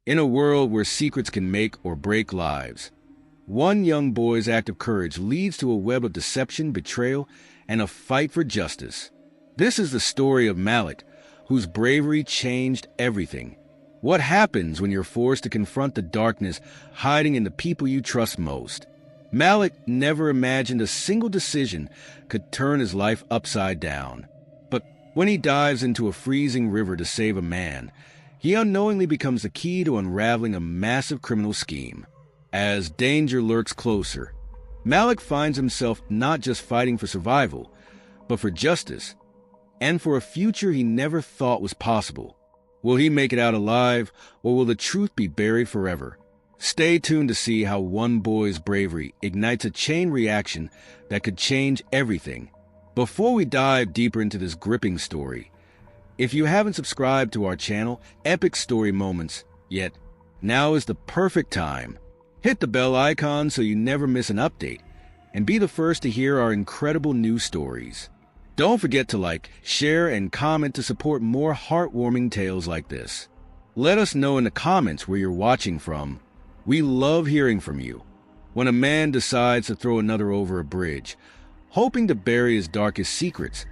In a world where secrets can make or break lives, one young boy's act of courage leads to a web of deception, betrayal, and a fight for justice. This is the story of Malik, whose bravery changed everything. What happens when you're forced to confront the darkness hiding in the people you trust most? Malik never imagined a single decision could turn his life upside down. But when he dives into a freezing river to save a man, he unknowingly becomes the key to unraveling a massive criminal scheme. As danger lurks closer, Malik finds himself not just fighting for survival, but for justice, and for a future he never thought was possible. Will he make it out alive, or will the truth be buried forever? Stay tuned to see how one boy's bravery ignites a chain reaction that could change everything. Before we dive deeper into this gripping story, if you haven't subscribed to our channel, Epic Story Moments, yet, now is the perfect time. Hit the bell icon so you never miss an update, and be the first to hear our incredible new stories. Don't forget to like, share, and comment to support more heartwarming tales like this. Let us know in the comments where you're watching from. We love hearing from you. When a man decides to throw another over a bridge, hoping to bury his darkest secrets,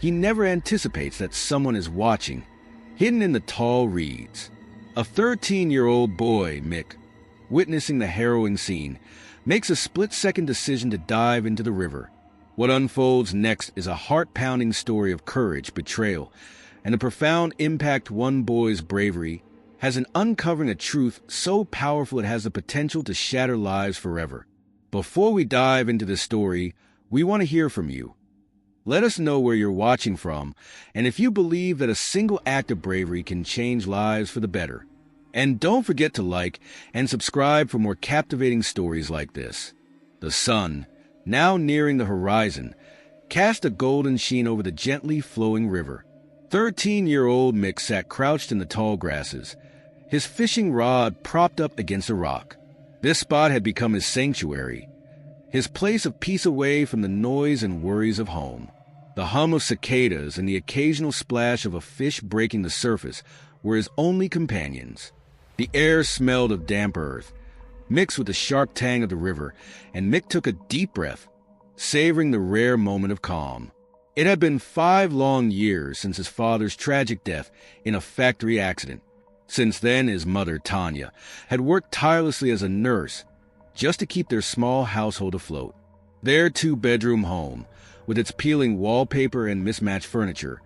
he never anticipates that someone is watching, hidden in the tall reeds. A 13-year-old boy, Mick, witnessing the harrowing scene, makes a split-second decision to dive into the river. What unfolds next is a heart-pounding story of courage, betrayal, and the profound impact one boy's bravery has in uncovering a truth so powerful it has the potential to shatter lives forever. Before we dive into this story, we want to hear from you. Let us know where you're watching from, and if you believe that a single act of bravery can change lives for the better. And don't forget to like and subscribe for more captivating stories like this. The sun, now nearing the horizon, cast a golden sheen over the gently flowing river. 13-year-old Mick sat crouched in the tall grasses, his fishing rod propped up against a rock. This spot had become his sanctuary, his place of peace away from the noise and worries of home. The hum of cicadas and the occasional splash of a fish breaking the surface were his only companions. The air smelled of damp earth, mixed with the sharp tang of the river, and Mick took a deep breath, savoring the rare moment of calm. It had been 5 long years since his father's tragic death in a factory accident. Since then, his mother, Tanya, had worked tirelessly as a nurse just to keep their small household afloat. Their 2-bedroom home, with its peeling wallpaper and mismatched furniture,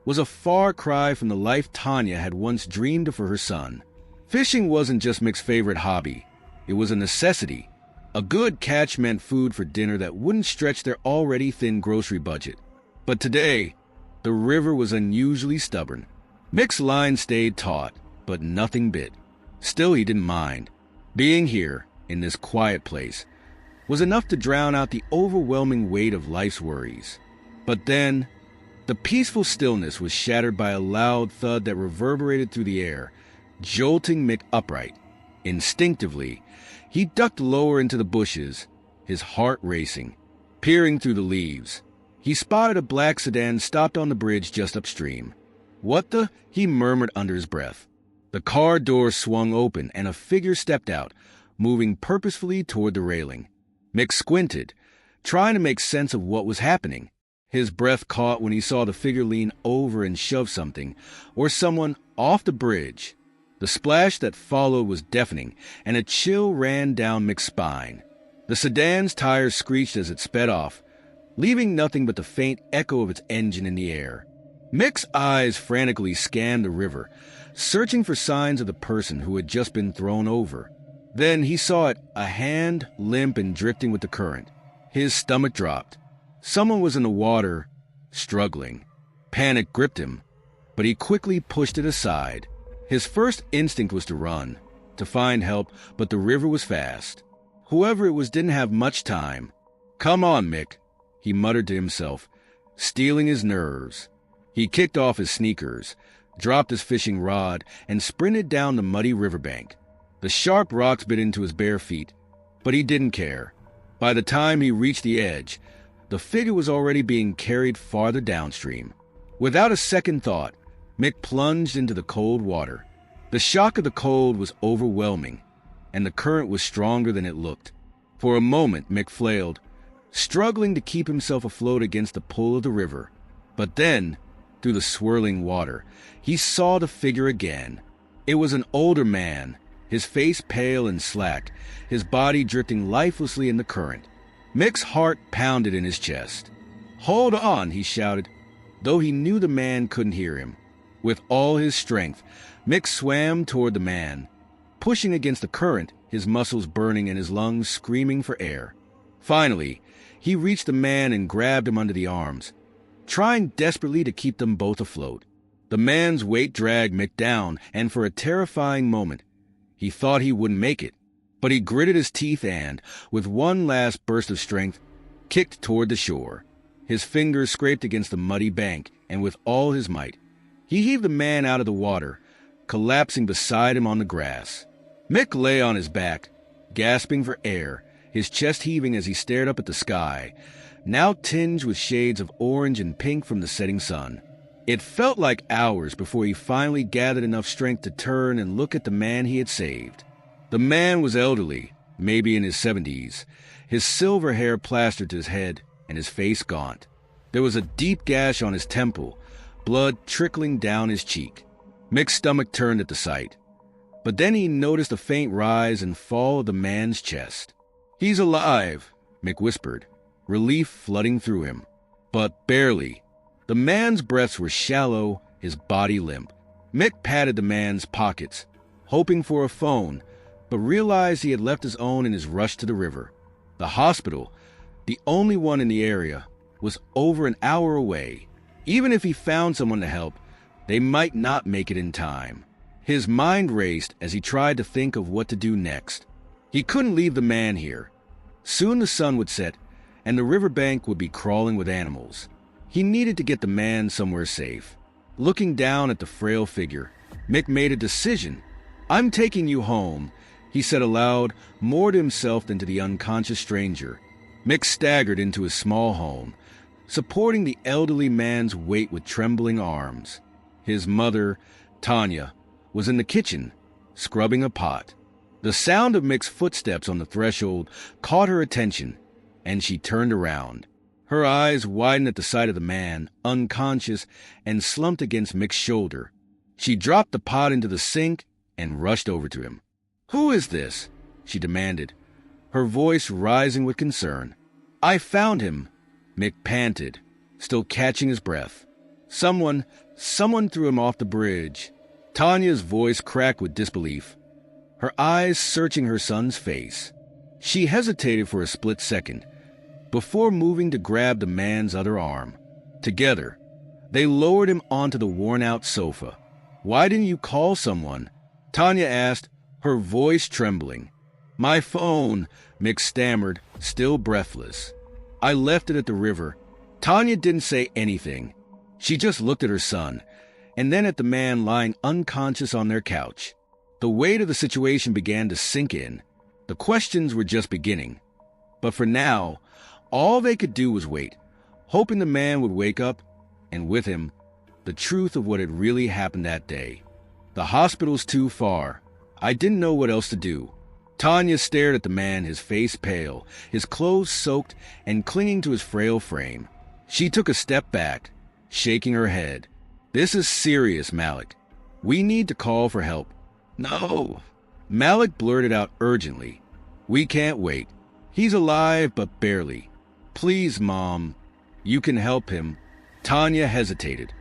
was a far cry from the life Tanya had once dreamed for her son. Fishing wasn't just Mick's favorite hobby. It was a necessity. A good catch meant food for dinner that wouldn't stretch their already thin grocery budget. But today, the river was unusually stubborn. Mick's line stayed taut, but nothing bit. Still, he didn't mind. Being here, in this quiet place, was enough to drown out the overwhelming weight of life's worries. But then, the peaceful stillness was shattered by a loud thud that reverberated through the air, jolting Mick upright. Instinctively, he ducked lower into the bushes, his heart racing. Peering through the leaves, he spotted a black sedan stopped on the bridge just upstream. "What the?" he murmured under his breath. The car door swung open and a figure stepped out, moving purposefully toward the railing. Mick squinted, trying to make sense of what was happening. His breath caught when he saw the figure lean over and shove something, or someone, off the bridge. The splash that followed was deafening, and a chill ran down Mick's spine. The sedan's tires screeched as it sped off, leaving nothing but the faint echo of its engine in the air. Mick's eyes frantically scanned the river, searching for signs of the person who had just been thrown over. Then he saw it, a hand, limp and drifting with the current. His stomach dropped. Someone was in the water, struggling. Panic gripped him, but he quickly pushed it aside. His first instinct was to run, to find help, but the river was fast. Whoever it was didn't have much time. "Come on, Mick," he muttered to himself, steeling his nerves. He kicked off his sneakers, dropped his fishing rod, and sprinted down the muddy riverbank. The sharp rocks bit into his bare feet, but he didn't care. By the time he reached the edge, the figure was already being carried farther downstream. Without a second thought, Mick plunged into the cold water. The shock of the cold was overwhelming, and the current was stronger than it looked. For a moment, Mick flailed, struggling to keep himself afloat against the pull of the river. But then, through the swirling water, he saw the figure again. It was an older man, his face pale and slack, his body drifting lifelessly in the current. Mick's heart pounded in his chest. "Hold on," he shouted, though he knew the man couldn't hear him. With all his strength, Mick swam toward the man, pushing against the current, his muscles burning and his lungs screaming for air. Finally, he reached the man and grabbed him under the arms, trying desperately to keep them both afloat. The man's weight dragged Mick down, and for a terrifying moment, he thought he wouldn't make it. But he gritted his teeth and, with one last burst of strength, kicked toward the shore. His fingers scraped against the muddy bank, and with all his might, he heaved the man out of the water, collapsing beside him on the grass. Mick lay on his back, gasping for air, his chest heaving as he stared up at the sky, now tinged with shades of orange and pink from the setting sun. It felt like hours before he finally gathered enough strength to turn and look at the man he had saved. The man was elderly, maybe in his 70s, his silver hair plastered to his head and his face gaunt. There was a deep gash on his temple, blood trickling down his cheek. Mick's stomach turned at the sight. But then he noticed a faint rise and fall of the man's chest. "He's alive," Mick whispered, relief flooding through him. But barely. The man's breaths were shallow, his body limp. Mick patted the man's pockets, hoping for a phone, but realized he had left his own in his rush to the river. The hospital, the only one in the area, was over an hour away. Even if he found someone to help, they might not make it in time. His mind raced as he tried to think of what to do next. He couldn't leave the man here. Soon the sun would set, and the riverbank would be crawling with animals. He needed to get the man somewhere safe. Looking down at the frail figure, Mick made a decision. "I'm taking you home," he said aloud, more to himself than to the unconscious stranger. Mick staggered into his small home, supporting the elderly man's weight with trembling arms. His mother, Tanya, was in the kitchen, scrubbing a pot. The sound of Mick's footsteps on the threshold caught her attention, and she turned around. Her eyes widened at the sight of the man, unconscious and slumped against Mick's shoulder. She dropped the pot into the sink and rushed over to him. "Who is this?" she demanded, her voice rising with concern. "I found him," Mick panted, still catching his breath. Someone threw him off the bridge." Tanya's voice cracked with disbelief, her eyes searching her son's face. She hesitated for a split second, before moving to grab the man's other arm. Together, they lowered him onto the worn-out sofa. "Why didn't you call someone?" Tanya asked, her voice trembling. "My phone," Mick stammered, still breathless. "I left it at the river." Tanya didn't say anything. She just looked at her son, and then at the man lying unconscious on their couch. The weight of the situation began to sink in. The questions were just beginning. But for now, all they could do was wait, hoping the man would wake up, and with him, the truth of what had really happened that day. "The hospital's too far. I didn't know what else to do." Tanya stared at the man, his face pale, his clothes soaked and clinging to his frail frame. She took a step back, shaking her head. "This is serious, Malik. We need to call for help." "No," Malik blurted out urgently. "We can't wait. He's alive, but barely. Please, Mom. You can help him." Tanya hesitated,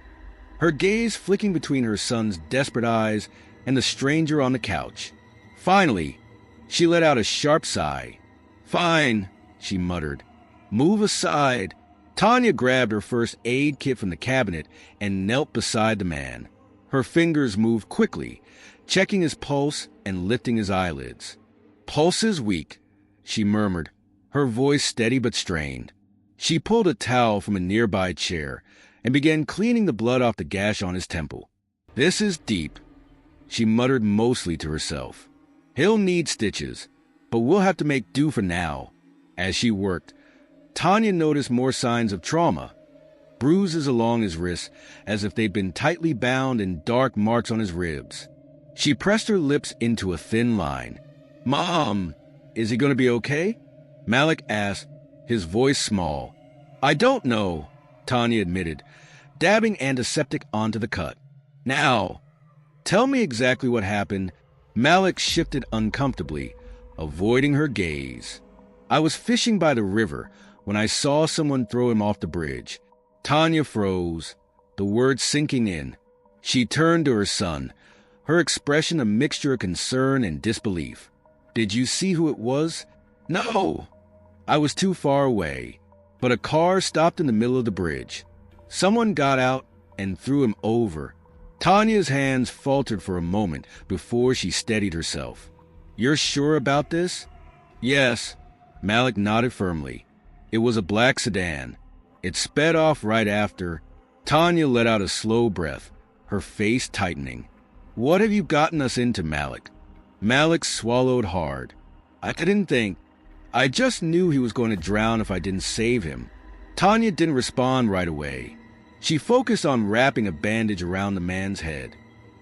her gaze flicking between her son's desperate eyes and the stranger on the couch. Finally, she let out a sharp sigh. "Fine," she muttered. "Move aside." Tanya grabbed her first aid kit from the cabinet and knelt beside the man. Her fingers moved quickly, checking his pulse and lifting his eyelids. "Pulse is weak," she murmured, her voice steady but strained. She pulled a towel from a nearby chair and began cleaning the blood off the gash on his temple. "This is deep," she muttered mostly to herself. "He'll need stitches, but we'll have to make do for now." As she worked, Tanya noticed more signs of trauma. Bruises along his wrists, as if they'd been tightly bound, and dark marks on his ribs. She pressed her lips into a thin line. "Mom, is he going to be okay?" Malik asked, his voice small. "I don't know," Tanya admitted, dabbing antiseptic onto the cut. "Now, tell me exactly what happened." Malik shifted uncomfortably, avoiding her gaze. "I was fishing by the river when I saw someone throw him off the bridge." Tanya froze, the words sinking in. She turned to her son, her expression a mixture of concern and disbelief. "Did you see who it was?" "No. I was too far away. But a car stopped in the middle of the bridge. Someone got out and threw him over." Tanya's hands faltered for a moment before she steadied herself. "You're sure about this?" "Yes." Malik nodded firmly. "It was a black sedan. It sped off right after." Tanya let out a slow breath, her face tightening. "What have you gotten us into, Malik?" Malik swallowed hard. "I didn't think. I just knew he was going to drown if I didn't save him." Tanya didn't respond right away. She focused on wrapping a bandage around the man's head.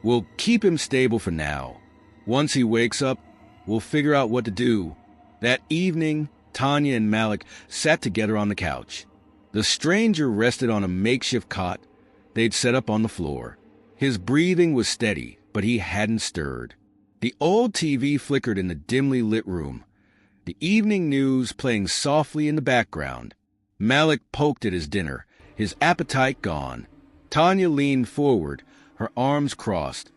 "We'll keep him stable for now. Once he wakes up, we'll figure out what to do." That evening, Tanya and Malik sat together on the couch. The stranger rested on a makeshift cot they'd set up on the floor. His breathing was steady, but he hadn't stirred. The old TV flickered in the dimly lit room, the evening news playing softly in the background. Malik poked at his dinner, his appetite gone. Tanya leaned forward, her arms crossed,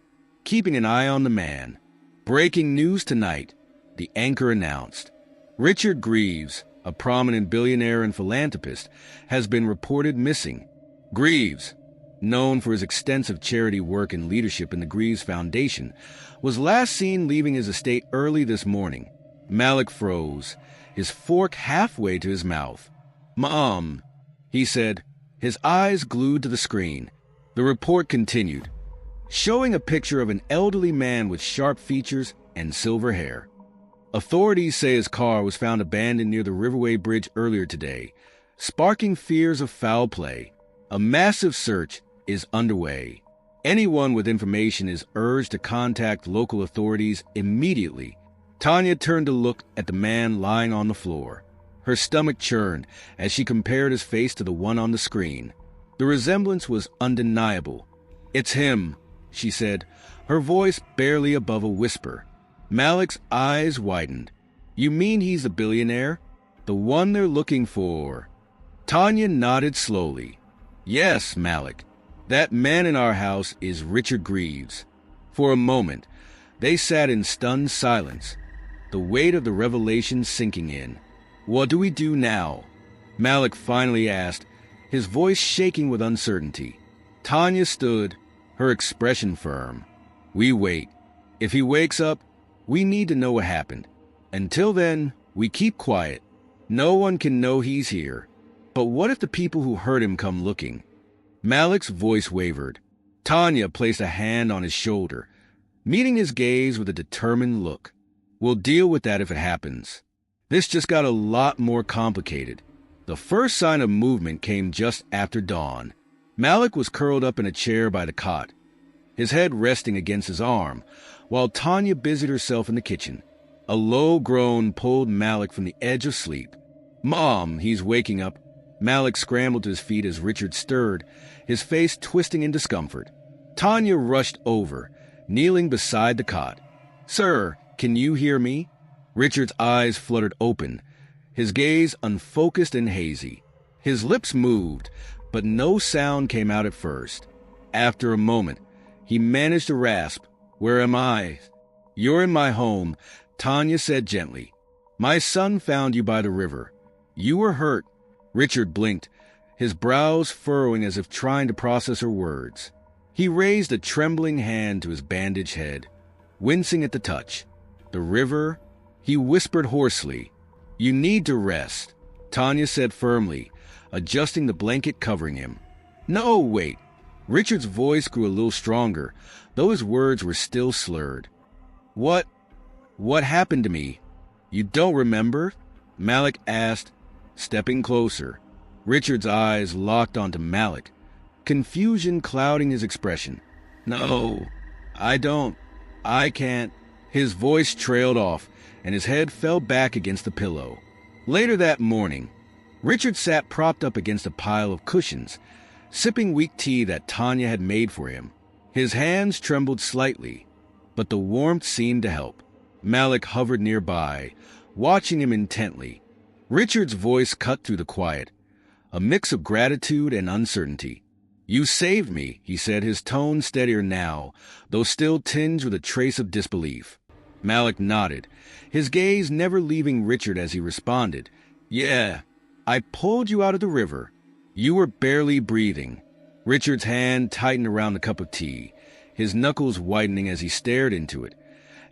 keeping an eye on the man. "Breaking news tonight," the anchor announced. "Richard Greaves, a prominent billionaire and philanthropist, has been reported missing." Greaves, known for his extensive charity work and leadership in the Greaves Foundation, was last seen leaving his estate early this morning. Malik froze, his fork halfway to his mouth. "Mom," he said, his eyes glued to the screen. The report continued, showing a picture of an elderly man with sharp features and silver hair. Authorities say his car was found abandoned near the Riverway Bridge earlier today, sparking fears of foul play. A massive search is underway. Anyone with information is urged to contact local authorities immediately. Tanya turned to look at the man lying on the floor. Her stomach churned as she compared his face to the one on the screen. The resemblance was undeniable. "It's him," she said, her voice barely above a whisper. Malik's eyes widened. "You mean he's the billionaire? The one they're looking for?" Tanya nodded slowly. "Yes, Malik. That man in our house is Richard Greaves." For a moment, they sat in stunned silence, the weight of the revelation sinking in. "What do we do now?" Malik finally asked, his voice shaking with uncertainty. Tanya stood, her expression firm. "We wait. If he wakes up, we need to know what happened. Until then, we keep quiet. No one can know he's here. But what if the people who hurt him come looking?" Malik's voice wavered. Tanya placed a hand on his shoulder, meeting his gaze with a determined look. "We'll deal with that if it happens." This just got a lot more complicated. The first sign of movement came just after dawn. Malik was curled up in a chair by the cot, his head resting against his arm, while Tanya busied herself in the kitchen. A low groan pulled Malik from the edge of sleep. "Mom, he's waking up." Malik scrambled to his feet as Richard stirred, his face twisting in discomfort. Tanya rushed over, kneeling beside the cot. "Sir, can you hear me?" Richard's eyes fluttered open, his gaze unfocused and hazy. His lips moved, but no sound came out at first. After a moment, he managed to rasp, "Where am I?" "You're in my home," Tanya said gently. "My son found you by the river. You were hurt." Richard blinked, his brows furrowing as if trying to process her words. He raised a trembling hand to his bandaged head, wincing at the touch. "The river?" He whispered hoarsely. "You need to rest," Tanya said firmly, adjusting the blanket covering him. "No, wait." Richard's voice grew a little stronger, though his words were still slurred. What happened to me? You don't remember?" Malik asked, stepping closer. Richard's eyes locked onto Malik, confusion clouding his expression. "No, I don't." I can't. His voice trailed off, and his head fell back against the pillow. Later that morning, Richard sat propped up against a pile of cushions, sipping weak tea that Tanya had made for him. His hands trembled slightly, but the warmth seemed to help. Malik hovered nearby, watching him intently. Richard's voice cut through the quiet, a mix of gratitude and uncertainty. "You saved me," he said, his tone steadier now, though still tinged with a trace of disbelief. Malik nodded, his gaze never leaving Richard as he responded, "Yeah, I pulled you out of the river. You were barely breathing." Richard's hand tightened around the cup of tea, his knuckles whitening as he stared into it,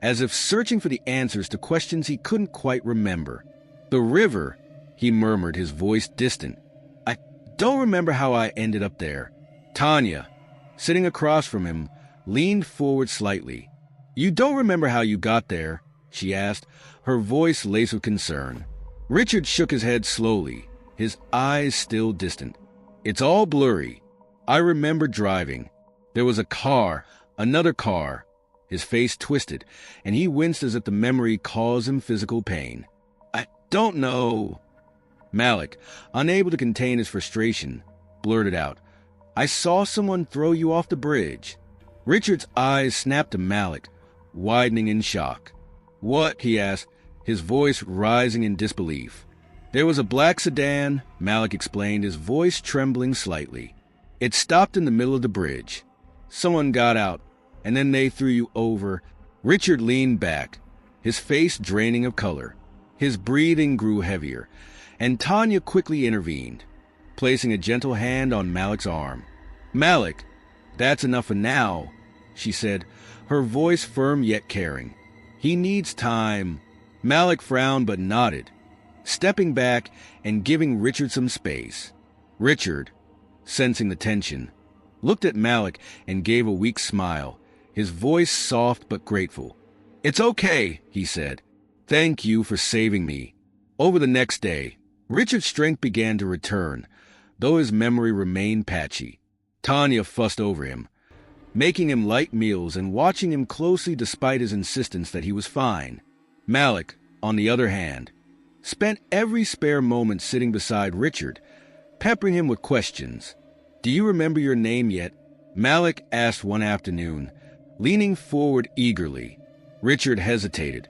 as if searching for the answers to questions he couldn't quite remember. "The river," he murmured, his voice distant. "I don't remember how I ended up there." Tanya, sitting across from him, leaned forward slightly. "You don't remember how you got there?" she asked, her voice laced with concern. Richard shook his head slowly, his eyes still distant. "It's all blurry. I remember driving. There was a car, another car." His face twisted, and he winced as if the memory caused him physical pain. "I don't know." Malik, unable to contain his frustration, blurted out, "I saw someone throw you off the bridge." Richard's eyes snapped to Malik, widening in shock. "What?" he asked, his voice rising in disbelief. "There was a black sedan," Malik explained, his voice trembling slightly. "It stopped in the middle of the bridge. Someone got out, and then they threw you over." Richard leaned back, his face draining of color. His breathing grew heavier, and Tanya quickly intervened, placing a gentle hand on Malik's arm. "Malik, that's enough for now," she said, her voice firm yet caring. "He needs time." Malik frowned but nodded, stepping back and giving Richard some space. Richard, sensing the tension, looked at Malik and gave a weak smile, his voice soft but grateful. "It's okay," he said. "Thank you for saving me." Over the next day, Richard's strength began to return, though his memory remained patchy. Tanya fussed over him, making him light meals and watching him closely despite his insistence that he was fine. Malik, on the other hand, spent every spare moment sitting beside Richard, peppering him with questions. "Do you remember your name yet?" Malik asked one afternoon, leaning forward eagerly. Richard hesitated,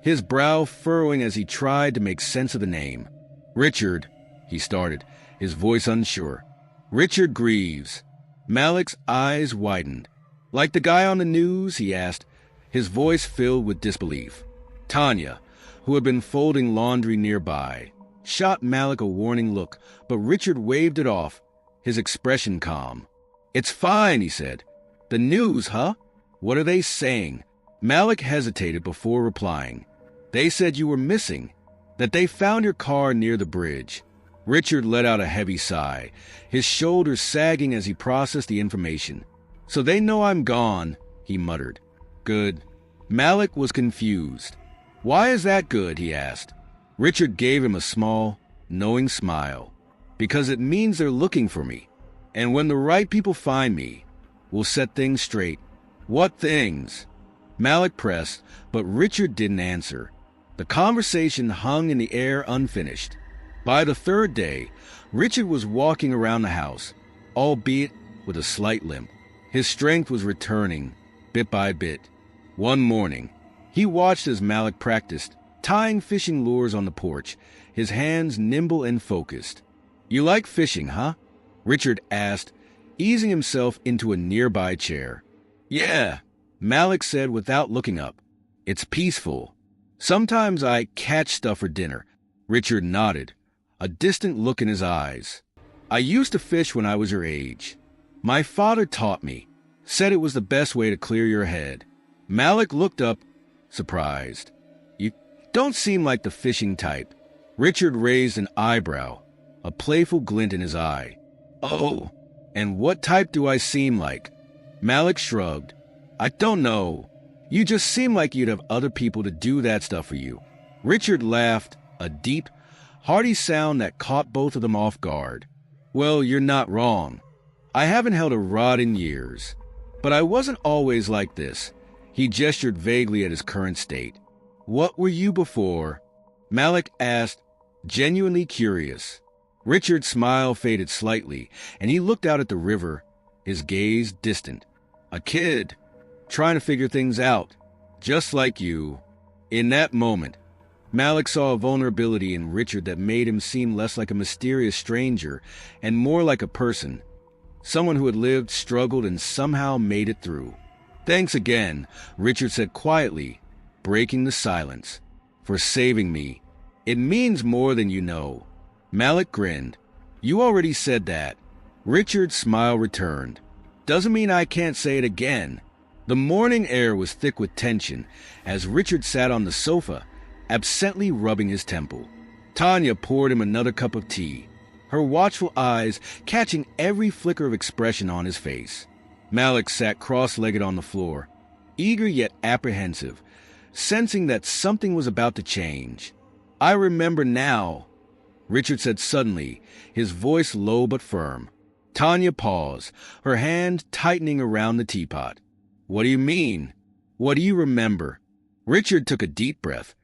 his brow furrowing as he tried to make sense of the name. "Richard," he started, his voice unsure. "Richard Greaves." Malik's eyes widened. "Like the guy on the news?" he asked, his voice filled with disbelief. Tanya, who had been folding laundry nearby, shot Malik a warning look, but Richard waved it off, his expression calm. "It's fine," he said. "The news, huh? What are they saying?" Malik hesitated before replying. "They said you were missing, that they found your car near the bridge." Richard let out a heavy sigh, his shoulders sagging as he processed the information. "So they know I'm gone," he muttered. "Good." Malik was confused. "Why is that good?" he asked. Richard gave him a small, knowing smile. "Because it means they're looking for me. And when the right people find me, we'll set things straight." "What things?" Malik pressed, but Richard didn't answer. The conversation hung in the air unfinished. By the third day, Richard was walking around the house, albeit with a slight limp. His strength was returning, bit by bit. One morning, he watched as Malik practiced, tying fishing lures on the porch, his hands nimble and focused. "You like fishing, huh?" Richard asked, easing himself into a nearby chair. "Yeah," Malik said without looking up. "It's peaceful. Sometimes I catch stuff for dinner." Richard nodded, a distant look in his eyes. "I used to fish when I was your age. My father taught me, said it was the best way to clear your head." Malik looked up, surprised. "You don't seem like the fishing type." Richard raised an eyebrow, a playful glint in his eye. "Oh, and what type do I seem like?" Malik shrugged. "I don't know. You just seem like you'd have other people to do that stuff for you." Richard laughed, a deep, hearty sound that caught both of them off guard. "Well, you're not wrong. I haven't held a rod in years. But I wasn't always like this." He gestured vaguely at his current state. What were you before? Malik asked, genuinely curious. Richard's smile faded slightly, and he looked out at the river, his gaze distant. A kid, trying to figure things out, just like you. In that moment, Malik saw a vulnerability in Richard that made him seem less like a mysterious stranger and more like a person, someone who had lived, struggled, and somehow made it through. Thanks again, Richard said quietly, breaking the silence, for saving me. It means more than you know. Malik grinned. You already said that. Richard's smile returned. Doesn't mean I can't say it again. The morning air was thick with tension as Richard sat on the sofa, absently rubbing his temple. Tanya poured him another cup of tea, her watchful eyes catching every flicker of expression on his face. Malik sat cross-legged on the floor, eager yet apprehensive, sensing that something was about to change. I remember now, Richard said suddenly, his voice low but firm. Tanya paused, her hand tightening around the teapot. What do you mean? What do you remember? Richard took a deep breath,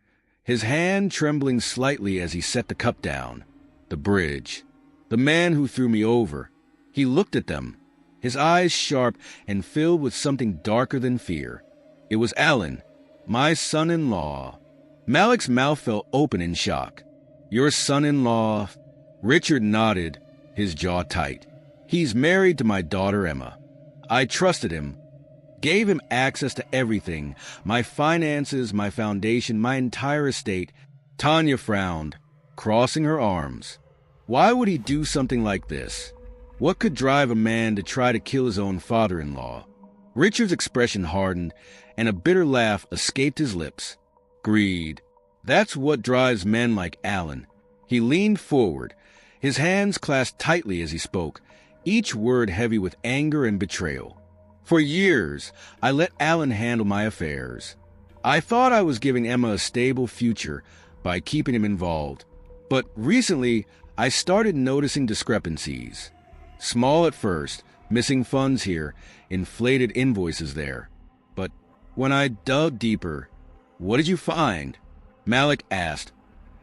his hand trembling slightly as he set the cup down. The bridge. The man who threw me over. He looked at them, his eyes sharp and filled with something darker than fear. It was Alan, my son-in-law. Malik's mouth fell open in shock. Your son-in-law? Richard nodded, his jaw tight. He's married to my daughter Emma. I trusted him, gave him access to everything, my finances, my foundation, my entire estate. Tanya frowned, crossing her arms. Why would he do something like this? What could drive a man to try to kill his own father-in-law? Richard's expression hardened, and a bitter laugh escaped his lips. Greed. That's what drives men like Alan. He leaned forward, his hands clasped tightly as he spoke, each word heavy with anger and betrayal. For years, I let Alan handle my affairs. I thought I was giving Emma a stable future by keeping him involved. But recently, I started noticing discrepancies. Small at first, missing funds here, inflated invoices there. But when I dug deeper, what did you find? Malik asked,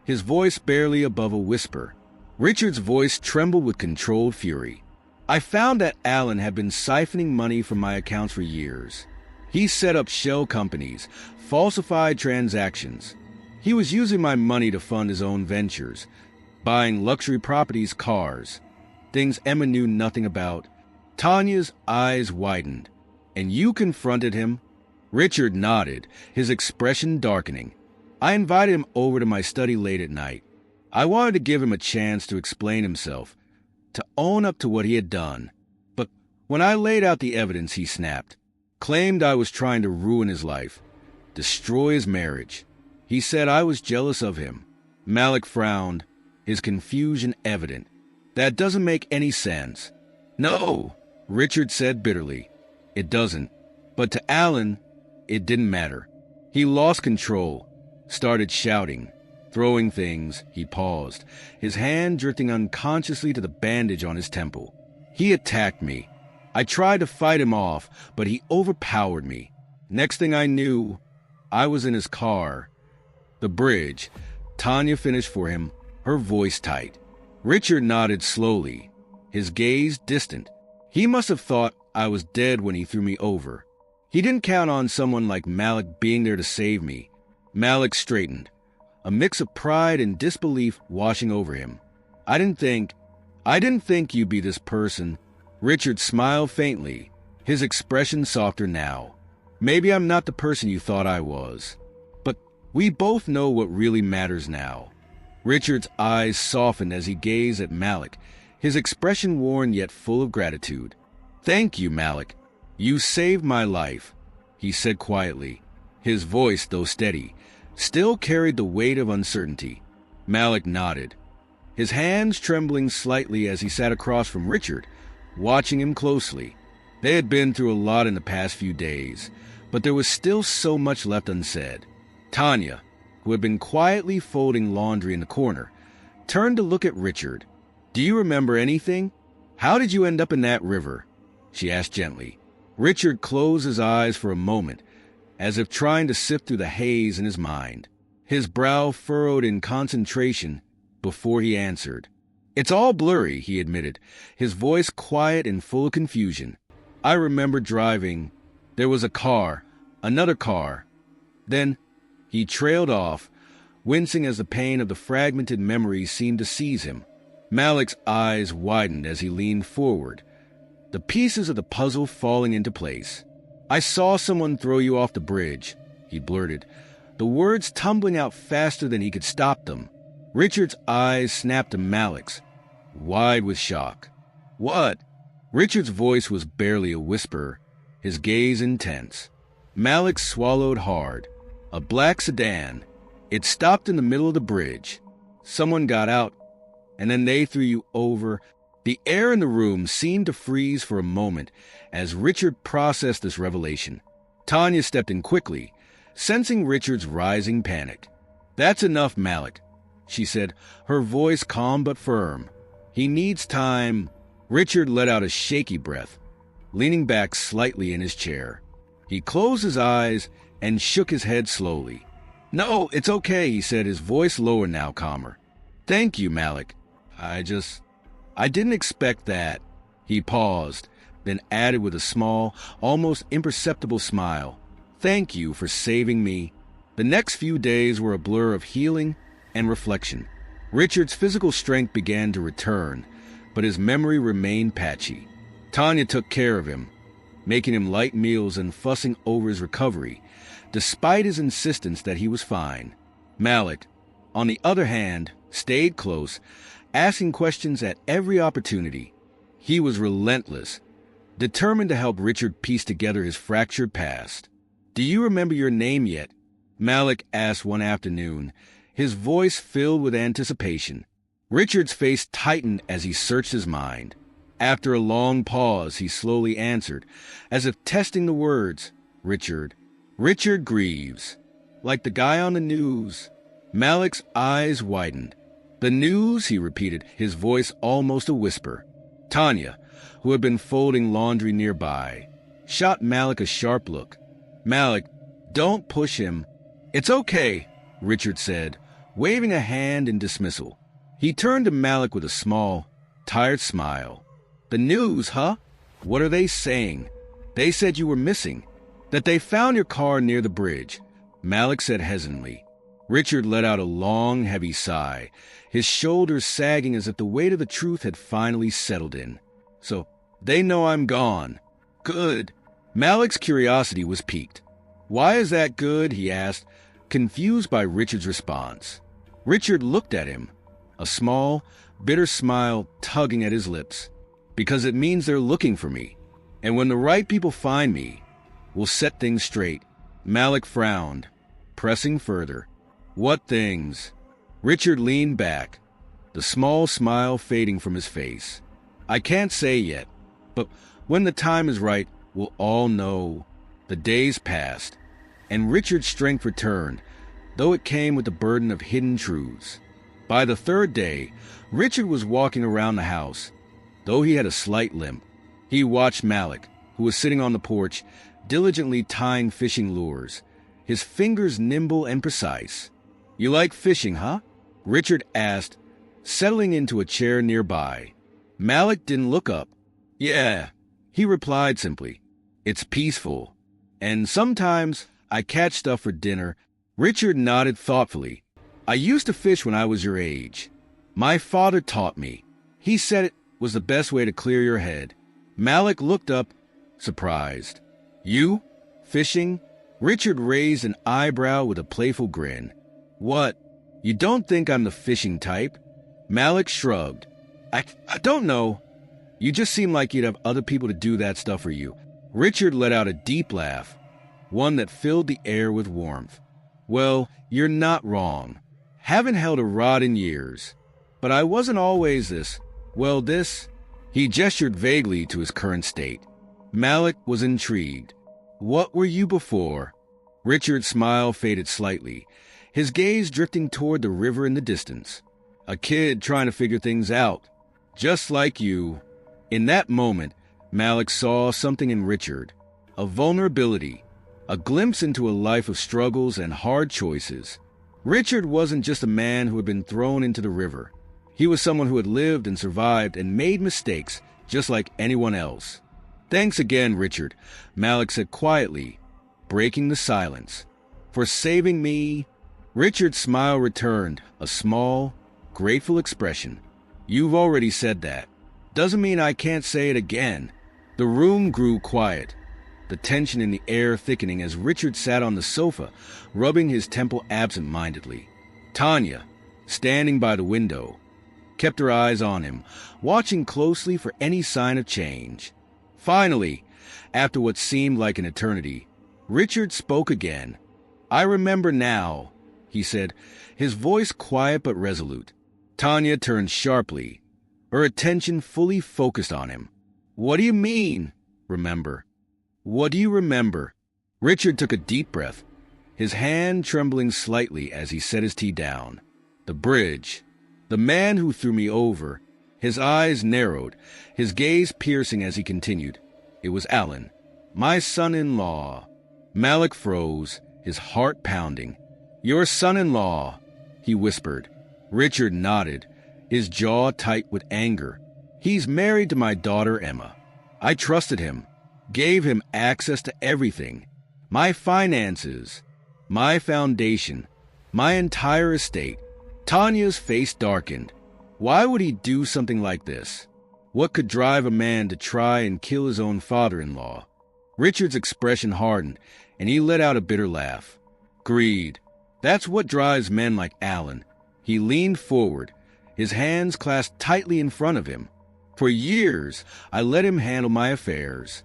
his voice barely above a whisper. Richard's voice trembled with controlled fury. I found that Alan had been siphoning money from my accounts for years. He set up shell companies, falsified transactions. He was using my money to fund his own ventures, buying luxury properties, cars, things Emma knew nothing about. Tanya's eyes widened. And you confronted him? Richard nodded, his expression darkening. I invited him over to my study late at night. I wanted to give him a chance to explain himself, to own up to what he had done. But when I laid out the evidence, he snapped, claimed I was trying to ruin his life, destroy his marriage. He said I was jealous of him. Malik frowned, his confusion evident. That doesn't make any sense. No, Richard said bitterly. It doesn't. But to Alan, it didn't matter. He lost control, started shouting, throwing things. He paused, his hand drifting unconsciously to the bandage on his temple. He attacked me. I tried to fight him off, but he overpowered me. Next thing I knew, I was in his car. The bridge. Tanya finished for him, her voice tight. Richard nodded slowly, his gaze distant. He must have thought I was dead when he threw me over. He didn't count on someone like Malik being there to save me. Malik straightened, a mix of pride and disbelief washing over him. I didn't think you'd be this person. Richard smiled faintly, his expression softer now. Maybe I'm not the person you thought I was. But we both know what really matters now. Richard's eyes softened as he gazed at Malik, his expression worn yet full of gratitude. Thank you, Malik. You saved my life, he said quietly. His voice, though steady, still carried the weight of uncertainty. Malik nodded, his hands trembling slightly as he sat across from Richard, watching him closely. They had been through a lot in the past few days, but there was still so much left unsaid. Tanya, who had been quietly folding laundry in the corner, turned to look at Richard. Do you remember anything? How did you end up in that river? She asked gently. Richard closed his eyes for a moment, as if trying to sift through the haze in his mind. His brow furrowed in concentration before he answered. "It's all blurry," he admitted, his voice quiet and full of confusion. "I remember driving. There was a car, another car. Then he trailed off, wincing as the pain of the fragmented memories seemed to seize him. Malik's eyes widened as he leaned forward, the pieces of the puzzle falling into place. "I saw someone throw you off the bridge," he blurted, the words tumbling out faster than he could stop them. Richard's eyes snapped to Malik's, wide with shock. "What?" Richard's voice was barely a whisper, his gaze intense. Malik swallowed hard. "A black sedan. It stopped in the middle of the bridge. Someone got out, and then they threw you over." The air in the room seemed to freeze for a moment as Richard processed this revelation. Tanya stepped in quickly, sensing Richard's rising panic. "That's enough, Malik," she said, her voice calm but firm. "He needs time." Richard let out a shaky breath, leaning back slightly in his chair. He closed his eyes and shook his head slowly. "No, it's okay," he said, his voice lower now, calmer. "Thank you, Malik. I didn't expect that." He paused, then added with a small, almost imperceptible smile, "Thank you for saving me." The next few days were a blur of healing and reflection. Richard's physical strength began to return, but his memory remained patchy. Tanya took care of him, making him light meals and fussing over his recovery, despite his insistence that he was fine. Malik, on the other hand, stayed close, asking questions at every opportunity. He was relentless, determined to help Richard piece together his fractured past. "Do you remember your name yet?" Malik asked one afternoon, his voice filled with anticipation. Richard's face tightened as he searched his mind. After a long pause, he slowly answered, as if testing the words, "Richard Greaves. Like the guy on the news." Malik's eyes widened. "The news?" he repeated, his voice almost a whisper. Tanya, who had been folding laundry nearby, shot Malik a sharp look. "Malik, don't push him." "It's okay," Richard said, waving a hand in dismissal. He turned to Malik with a small, tired smile. "The news, huh? What are they saying?" "They said you were missing, that they found your car near the bridge," Malik said hesitantly. Richard let out a long, heavy sigh, his shoulders sagging as if the weight of the truth had finally settled in. "So, they know I'm gone. Good." Malik's curiosity was piqued. "Why is that good?" he asked, confused by Richard's response. Richard looked at him, a small, bitter smile tugging at his lips. "Because it means they're looking for me, and when the right people find me, we'll set things straight." Malik frowned, pressing further. "What things?" Richard leaned back, the small smile fading from his face. "I can't say yet, but when the time is right, we'll all know." The days passed, and Richard's strength returned, though it came with the burden of hidden truths. By the third day, Richard was walking around the house, though he had a slight limp. He watched Malik, who was sitting on the porch, diligently tying fishing lures, his fingers nimble and precise. "You like fishing, huh?" Richard asked, settling into a chair nearby. Malik didn't look up. "Yeah," he replied simply. "It's peaceful. And sometimes I catch stuff for dinner." Richard nodded thoughtfully. "I used to fish when I was your age. My father taught me. He said it was the best way to clear your head." Malik looked up, surprised. "You? Fishing?" Richard raised an eyebrow with a playful grin. "What? You don't think I'm the fishing type?" Malik shrugged. I don't know. You just seem like you'd have other people to do that stuff for you." Richard let out a deep laugh, one that filled the air with warmth. "Well, you're not wrong. Haven't held a rod in years. But I wasn't always this. He gestured vaguely to his current state. Malik was intrigued. "What were you before?" Richard's smile faded slightly, his gaze drifting toward the river in the distance. "A kid trying to figure things out. Just like you." In that moment, Malik saw something in Richard, a vulnerability, a glimpse into a life of struggles and hard choices. Richard wasn't just a man who had been thrown into the river. He was someone who had lived and survived and made mistakes just like anyone else. "Thanks again, Richard," Malik said quietly, breaking the silence. "For saving me." Richard's smile returned, a small, grateful expression. "You've already said that. Doesn't mean I can't say it again." The room grew quiet, the tension in the air thickening as Richard sat on the sofa, rubbing his temple absent-mindedly. Tanya, standing by the window, kept her eyes on him, watching closely for any sign of change. Finally, after what seemed like an eternity, Richard spoke again. "I remember now," he said, his voice quiet but resolute. Tanya turned sharply, her attention fully focused on him. "What do you mean, remember? What do you remember?" Richard took a deep breath, his hand trembling slightly as he set his tea down. "The bridge. The man who threw me over." His eyes narrowed, his gaze piercing as he continued. "It was Alan, my son-in-law." Malik froze, his heart pounding. "Your son-in-law," he whispered. Richard nodded, his jaw tight with anger. "He's married to my daughter Emma. I trusted him, gave him access to everything. My finances, my foundation, my entire estate." Tanya's face darkened. Why would he do something like this? What could drive a man to try and kill his own father-in-law? Richard's expression hardened, and he let out a bitter laugh. "Greed. That's what drives men like Alan." He leaned forward, his hands clasped tightly in front of him. "For years, I let him handle my affairs.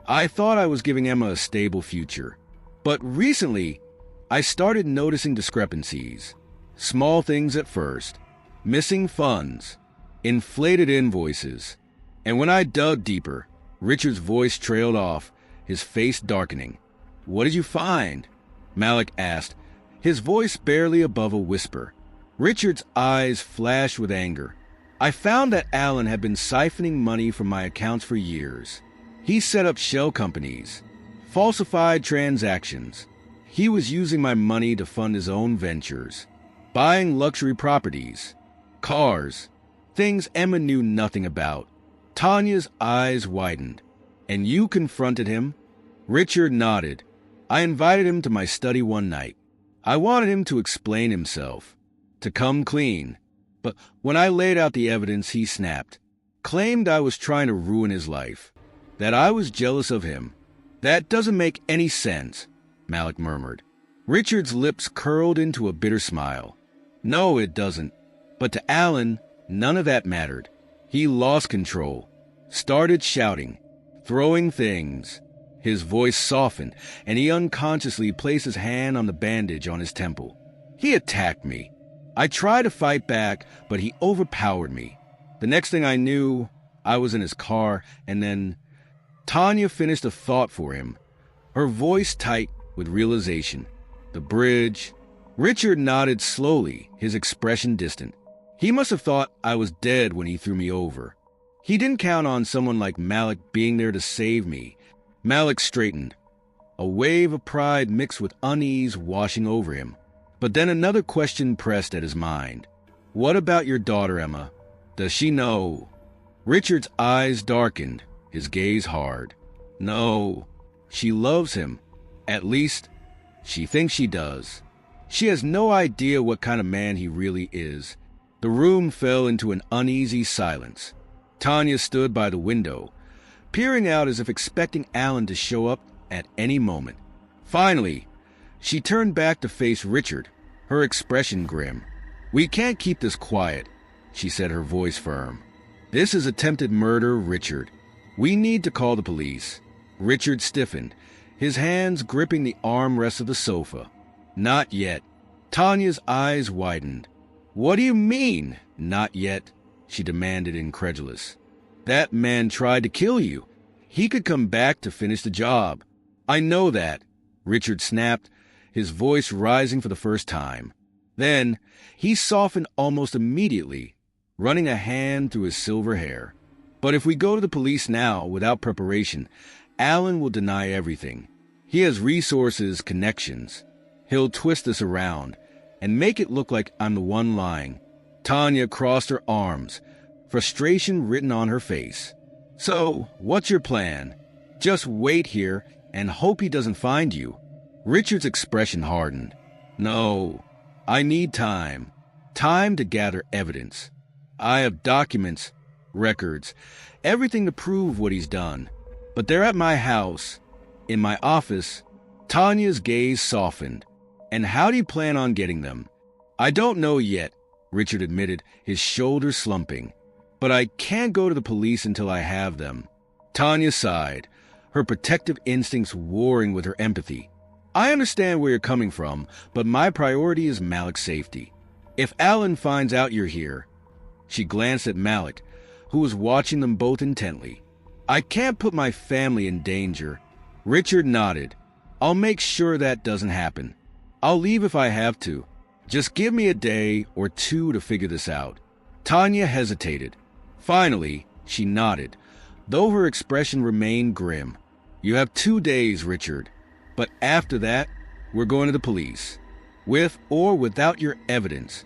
I thought I was giving Emma a stable future. But recently, I started noticing discrepancies. Small things at first. Missing funds. Inflated invoices. And when I dug deeper, Richard's voice trailed off, his face darkening. "What did you find?" Malik asked, his voice barely above a whisper. Richard's eyes flashed with anger. "I found that Alan had been siphoning money from my accounts for years. He set up shell companies, falsified transactions. He was using my money to fund his own ventures, buying luxury properties, cars, things Emma knew nothing about." Tanya's eyes widened. "And you confronted him?" Richard nodded. "I invited him to my study one night. I wanted him to explain himself, to come clean. But when I laid out the evidence, he snapped. Claimed I was trying to ruin his life, that I was jealous of him. That doesn't make any sense," Malik murmured. Richard's lips curled into a bitter smile. "No, it doesn't. But to Alan, none of that mattered. He lost control, started shouting, throwing things." His voice softened, and he unconsciously placed his hand on the bandage on his temple. "He attacked me. I tried to fight back, but he overpowered me. The next thing I knew, I was in his car, and then..." Tanya finished a thought for him, her voice tight with realization. "The bridge." Richard nodded slowly, his expression distant. "He must have thought I was dead when he threw me over. He didn't count on someone like Malik being there to save me." Malik straightened, a wave of pride mixed with unease washing over him. But then another question pressed at his mind. "What about your daughter, Emma? Does she know?" Richard's eyes darkened, his gaze hard. "No. She loves him. At least, she thinks she does. She has no idea what kind of man he really is." The room fell into an uneasy silence. Tanya stood by the window, peering out as if expecting Alan to show up at any moment. Finally, she turned back to face Richard, her expression grim. "We can't keep this quiet," she said, her voice firm. "This is attempted murder, Richard. We need to call the police." Richard stiffened, his hands gripping the armrest of the sofa. "Not yet." Tanya's eyes widened. "What do you mean, not yet?" she demanded, incredulous. "That man tried to kill you. He could come back to finish the job." "I know that," Richard snapped, his voice rising for the first time. Then he softened almost immediately, running a hand through his silver hair. "But if we go to the police now without preparation, Alan will deny everything. He has resources, connections. He'll twist this around and make it look like I'm the one lying. Tanya crossed her arms, frustration written on her face. So, what's your plan? Just wait here and hope he doesn't find you. Richard's expression hardened. No, I need time. Time to gather evidence. I have documents, records, everything to prove what he's done. But they're at my house, in my office. Tanya's gaze softened. And how do you plan on getting them? I don't know yet, Richard admitted, his shoulders slumping. But I can't go to the police until I have them. Tanya sighed, her protective instincts warring with her empathy. I understand where you're coming from, but my priority is Malik's safety. If Alan finds out you're here— She glanced at Malik, who was watching them both intently. I can't put my family in danger. Richard nodded. I'll make sure that doesn't happen. I'll leave if I have to. Just give me a day or two to figure this out. Tanya hesitated. Finally, she nodded, though her expression remained grim. You have 2 days, Richard. But after that, we're going to the police. With or without your evidence.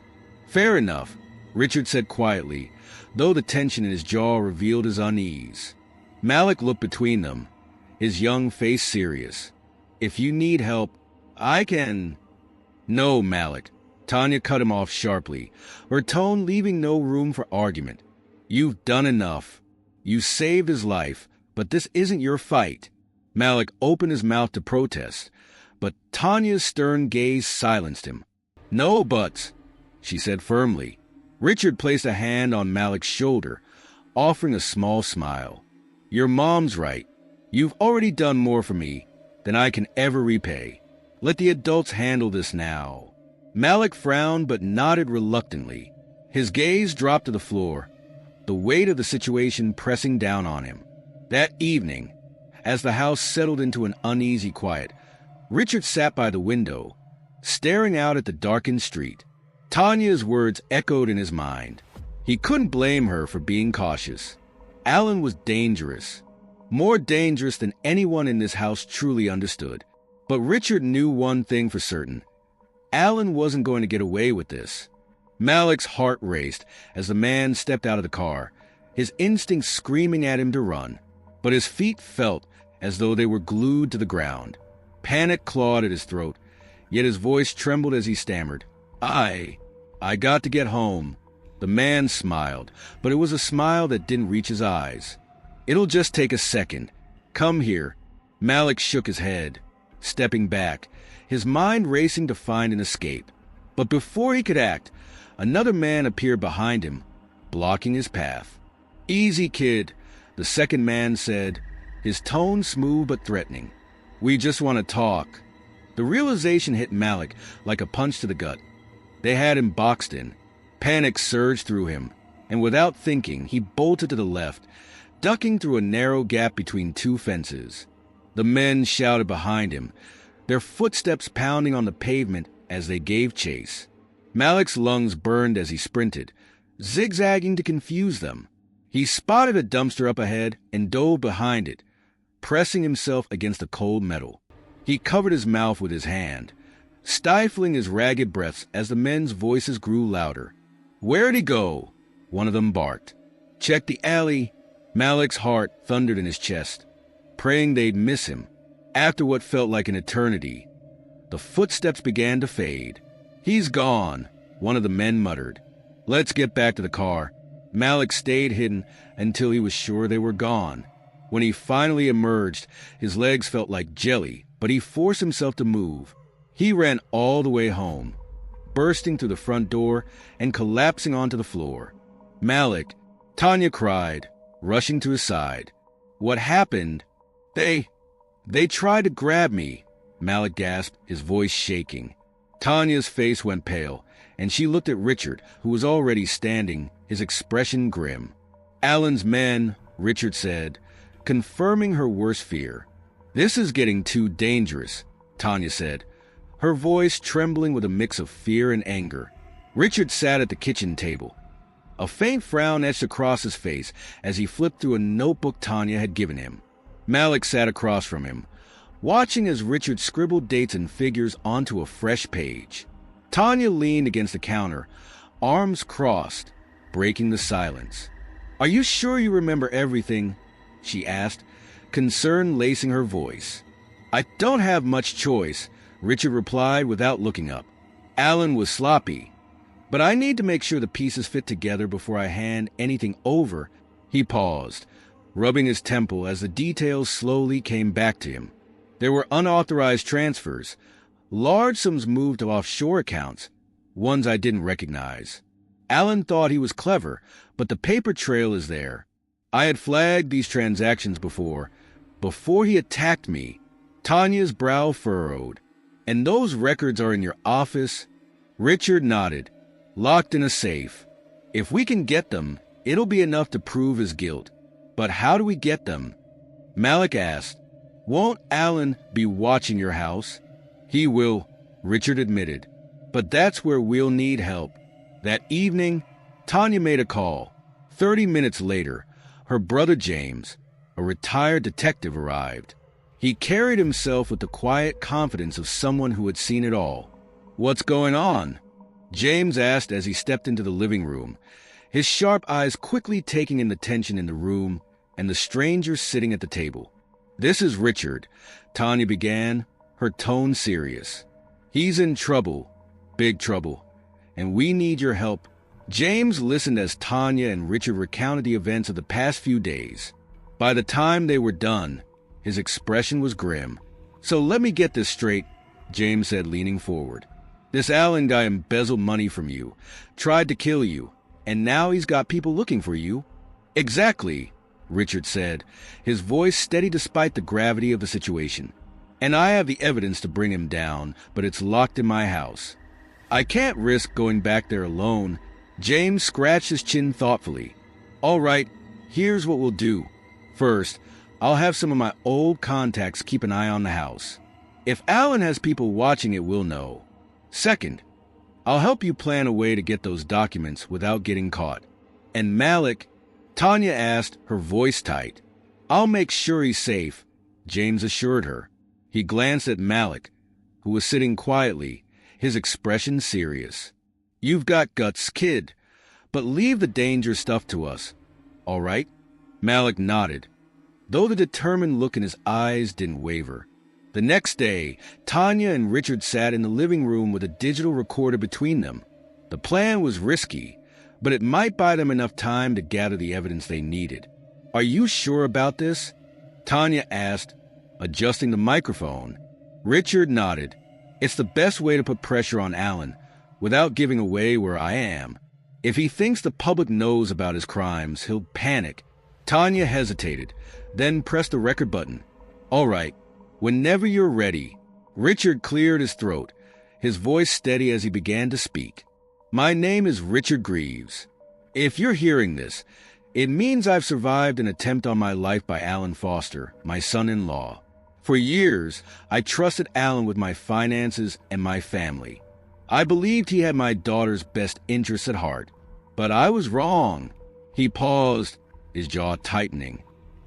Fair enough, Richard said quietly, though the tension in his jaw revealed his unease. Malik looked between them, his young face serious. If you need help, I can— No, Malik. Tanya cut him off sharply, her tone leaving no room for argument. You've done enough. You saved his life, but this isn't your fight. Malik opened his mouth to protest, but Tanya's stern gaze silenced him. No buts, she said firmly. Richard placed a hand on Malik's shoulder, offering a small smile. Your mom's right. You've already done more for me than I can ever repay. Let the adults handle this now. Malik frowned but nodded reluctantly. His gaze dropped to the floor, the weight of the situation pressing down on him. That evening, as the house settled into an uneasy quiet, Richard sat by the window, staring out at the darkened street. Tanya's words echoed in his mind. He couldn't blame her for being cautious. Alan was dangerous, more dangerous than anyone in this house truly understood. But Richard knew one thing for certain. Alan wasn't going to get away with this. Malik's heart raced as the man stepped out of the car, his instincts screaming at him to run. But his feet felt as though they were glued to the ground. Panic clawed at his throat, yet his voice trembled as he stammered. I got to get home. The man smiled, but it was a smile that didn't reach his eyes. It'll just take a second. Come here. Malik shook his head, stepping back, his mind racing to find an escape. But before he could act, another man appeared behind him, blocking his path. Easy, kid, the second man said, his tone smooth but threatening. We just want to talk. The realization hit Malik like a punch to the gut. They had him boxed in. Panic surged through him, and without thinking, he bolted to the left, ducking through a narrow gap between two fences. The men shouted behind him, their footsteps pounding on the pavement as they gave chase. Malik's lungs burned as he sprinted, zigzagging to confuse them. He spotted a dumpster up ahead and dove behind it, pressing himself against the cold metal. He covered his mouth with his hand, stifling his ragged breaths as the men's voices grew louder. Where'd he go? One of them barked. Check the alley. Malik's heart thundered in his chest, praying they'd miss him. After what felt like an eternity, the footsteps began to fade. He's gone, one of the men muttered. Let's get back to the car. Malik stayed hidden until he was sure they were gone. When he finally emerged, his legs felt like jelly, but he forced himself to move. He ran all the way home, bursting through the front door and collapsing onto the floor. Malik, Tanya cried, rushing to his side. What happened? They tried to grab me, Malik gasped, his voice shaking. Tanya's face went pale, and she looked at Richard, who was already standing, his expression grim. Alan's men, Richard said, confirming her worst fear. This is getting too dangerous, Tanya said, her voice trembling with a mix of fear and anger. Richard sat at the kitchen table. A faint frown etched across his face as he flipped through a notebook Tanya had given him. Malik sat across from him, watching as Richard scribbled dates and figures onto a fresh page. Tanya leaned against the counter, arms crossed, breaking the silence. "Are you sure you remember everything?" she asked, concern lacing her voice. "I don't have much choice," Richard replied without looking up. Alan was sloppy, "but I need to make sure the pieces fit together before I hand anything over." He paused, rubbing his temple as the details slowly came back to him. There were unauthorized transfers, large sums moved to offshore accounts, ones I didn't recognize. Alan thought he was clever, but the paper trail is there. I had flagged these transactions before he attacked me. Tanya's brow furrowed. "And those records are in your office?" Richard nodded. "Locked in a safe. If we can get them, it'll be enough to prove his guilt. But how do we get them?" Malik asked. "Won't Alan be watching your house?" "He will," Richard admitted. "But that's where we'll need help." That evening, Tanya made a call. 30 minutes later, her brother James, a retired detective, arrived. He carried himself with the quiet confidence of someone who had seen it all. "What's going on?" James asked as he stepped into the living room, his sharp eyes quickly taking in the tension in the room and the stranger sitting at the table. "This is Richard," Tanya began, her tone serious. "He's in trouble, big trouble, and we need your help." James listened as Tanya and Richard recounted the events of the past few days. By the time they were done, his expression was grim. "So let me get this straight," James said, leaning forward. "This Allen guy embezzled money from you, tried to kill you, and now he's got people looking for you?" "Exactly," Richard said, his voice steady despite the gravity of the situation. "And I have the evidence to bring him down, but it's locked in my house. I can't risk going back there alone." James scratched his chin thoughtfully. "All right, here's what we'll do. First, I'll have some of my old contacts keep an eye on the house. If Alan has people watching it, we'll know. Second, I'll help you plan a way to get those documents without getting caught. And Malik," Tanya asked, her voice tight. "I'll make sure he's safe," James assured her. He glanced at Malik, who was sitting quietly, his expression serious. "You've got guts, kid, but leave the dangerous stuff to us. All right?" Malik nodded, though the determined look in his eyes didn't waver. The next day, Tanya and Richard sat in the living room with a digital recorder between them. The plan was risky, but it might buy them enough time to gather the evidence they needed. "Are you sure about this?" Tanya asked, adjusting the microphone. Richard nodded. "It's the best way to put pressure on Alan, without giving away where I am. If he thinks the public knows about his crimes, he'll panic." Tanya hesitated, then pressed the record button. "All right, whenever you're ready." Richard cleared his throat, his voice steady as he began to speak. "My name is Richard Greaves. If you're hearing this, it means I've survived an attempt on my life by Alan Foster, my son-in-law. For years, I trusted Alan with my finances and my family. I believed he had my daughter's best interests at heart, but I was wrong." He paused, his jaw tightening.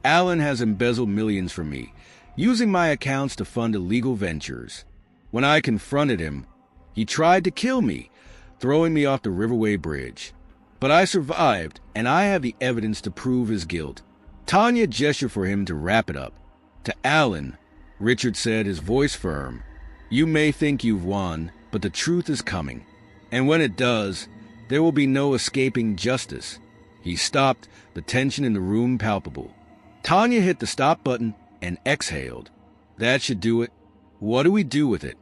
"Alan has embezzled millions from me, using my accounts to fund illegal ventures. When I confronted him, he tried to kill me, throwing me off the Riverway Bridge. But I survived, and I have the evidence to prove his guilt." Tanya gestured for him to wrap it up. "To Alan," Richard said, his voice firm, "you may think you've won, but the truth is coming. And when it does, there will be no escaping justice." He stopped, the tension in the room palpable. Tanya hit the stop button and exhaled. "That should do it. What do we do with it?"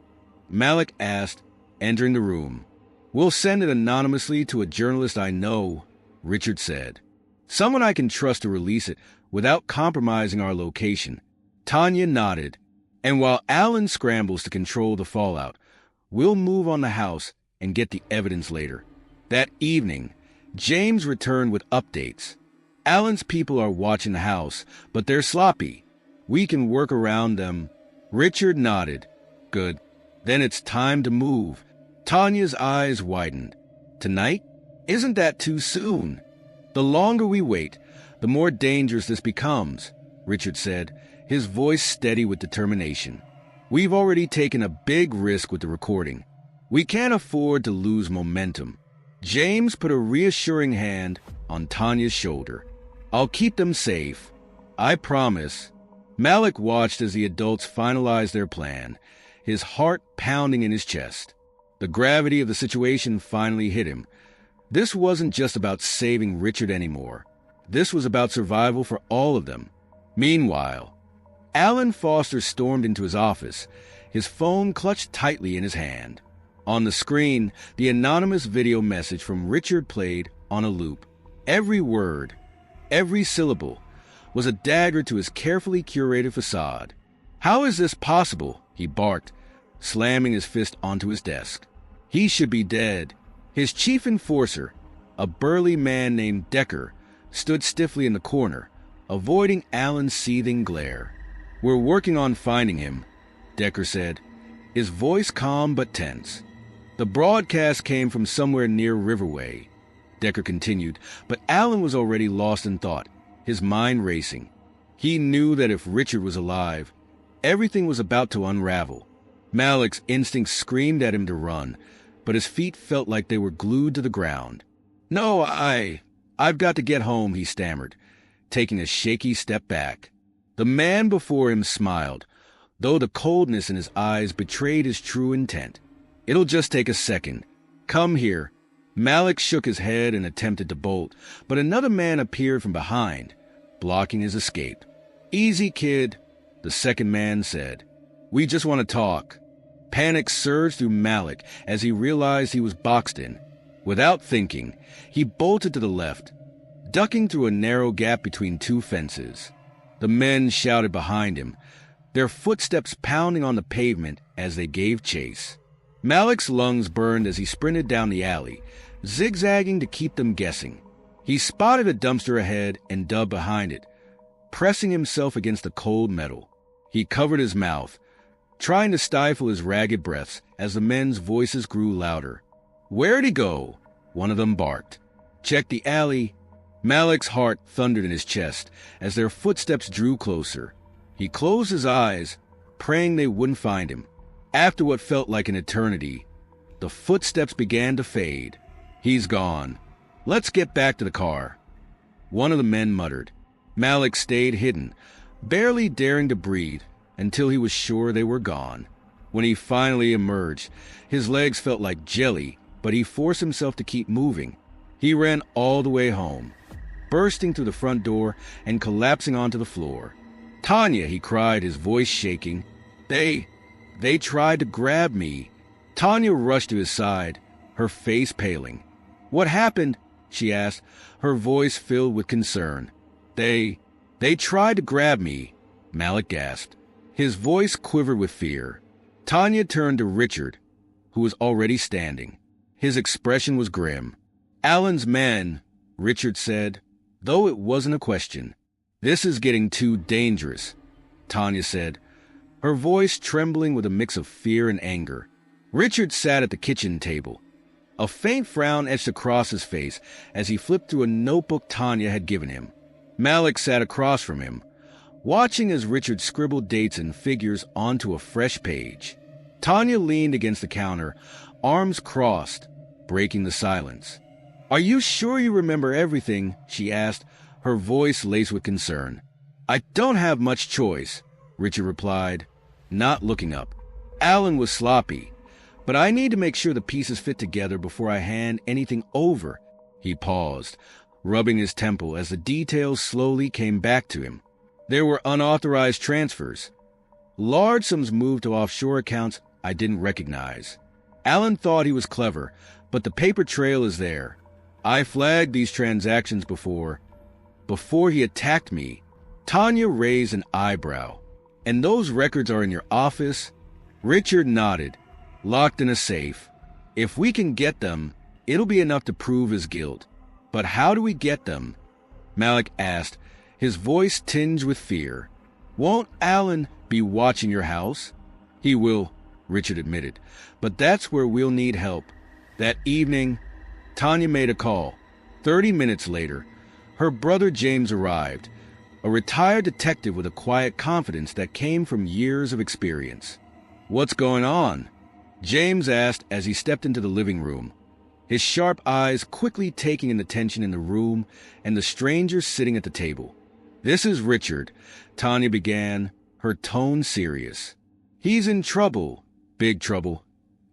Malik asked, entering the room. "We'll send it anonymously to a journalist I know," Richard said. "Someone I can trust to release it without compromising our location." Tanya nodded. "And while Alan scrambles to control the fallout, we'll move on the house and get the evidence later." That evening, James returned with updates. "Alan's people are watching the house, but they're sloppy. We can work around them." Richard nodded. "Good. Then it's time to move." Tanya's eyes widened. "Tonight? Isn't that too soon?" "The longer we wait, the more dangerous this becomes," Richard said, his voice steady with determination. "We've already taken a big risk with the recording. We can't afford to lose momentum." James put a reassuring hand on Tanya's shoulder. "I'll keep them safe. I promise." Malik watched as the adults finalized their plan, his heart pounding in his chest. The gravity of the situation finally hit him. This wasn't just about saving Richard anymore. This was about survival for all of them. Meanwhile, Alan Foster stormed into his office, his phone clutched tightly in his hand. On the screen, the anonymous video message from Richard played on a loop. Every word, every syllable, was a dagger to his carefully curated facade. "How is this possible?" he barked, slamming his fist onto his desk. "He should be dead." His chief enforcer, a burly man named Decker, stood stiffly in the corner, avoiding Alan's seething glare. "We're working on finding him," Decker said, his voice calm but tense. "The broadcast came from somewhere near Riverway," Decker continued, but Alan was already lost in thought, his mind racing. He knew that if Richard was alive, everything was about to unravel. Malik's instincts screamed at him to run, but his feet felt like they were glued to the ground. "No, I've got to get home," he stammered, taking a shaky step back. The man before him smiled, though the coldness in his eyes betrayed his true intent. "It'll just take a second. Come here." Malik shook his head and attempted to bolt, but another man appeared from behind, blocking his escape. "Easy, kid," the second man said. "We just want to talk." Panic surged through Malik as he realized he was boxed in. Without thinking, he bolted to the left, ducking through a narrow gap between two fences. The men shouted behind him, their footsteps pounding on the pavement as they gave chase. Malik's lungs burned as he sprinted down the alley, zigzagging to keep them guessing. He spotted a dumpster ahead and dug behind it, pressing himself against the cold metal. He covered his mouth, trying to stifle his ragged breaths as the men's voices grew louder. "Where'd he go?" one of them barked. "Check the alley." Malik's heart thundered in his chest as their footsteps drew closer. He closed his eyes, praying they wouldn't find him. After what felt like an eternity, the footsteps began to fade. "He's gone. Let's get back to the car," one of the men muttered. Malik stayed hidden, barely daring to breathe until he was sure they were gone. When he finally emerged, his legs felt like jelly, but he forced himself to keep moving. He ran all the way home, bursting through the front door and collapsing onto the floor. "Tanya," he cried, his voice shaking. They tried to grab me." Tanya rushed to his side, her face paling. "What happened?" she asked, her voice filled with concern. They tried to grab me," Malik gasped. His voice quivered with fear. Tanya turned to Richard, who was already standing. His expression was grim. "Alan's men," Richard said, though it wasn't a question. "This is getting too dangerous," Tanya said, her voice trembling with a mix of fear and anger. Richard sat at the kitchen table. A faint frown etched across his face as he flipped through a notebook Tanya had given him. Malik sat across from him, watching as Richard scribbled dates and figures onto a fresh page. Tanya leaned against the counter, arms crossed, breaking the silence. "Are you sure you remember everything?" she asked, her voice laced with concern. "I don't have much choice," Richard replied, not looking up. "Alan was sloppy, but I need to make sure the pieces fit together before I hand anything over." He paused, rubbing his temple as the details slowly came back to him. There were unauthorized transfers, large sums moved to offshore accounts I didn't recognize. Alan thought he was clever, but the paper trail is there. I flagged these transactions before he attacked me. Tanya raised an eyebrow. "And those records are in your office?" Richard nodded. "Locked in a safe. If we can get them, it'll be enough to prove his guilt. But how do we get them?" Malik asked, his voice tinged with fear. "Won't Alan be watching your house?" "He will," Richard admitted, "but that's where we'll need help." That evening, Tanya made a call. 30 minutes later, her brother James arrived, a retired detective with a quiet confidence that came from years of experience. "What's going on?" James asked as he stepped into the living room, his sharp eyes quickly taking in the tension in the room and the stranger sitting at the table. "This is Richard," Tanya began, her tone serious. "He's in trouble, big trouble,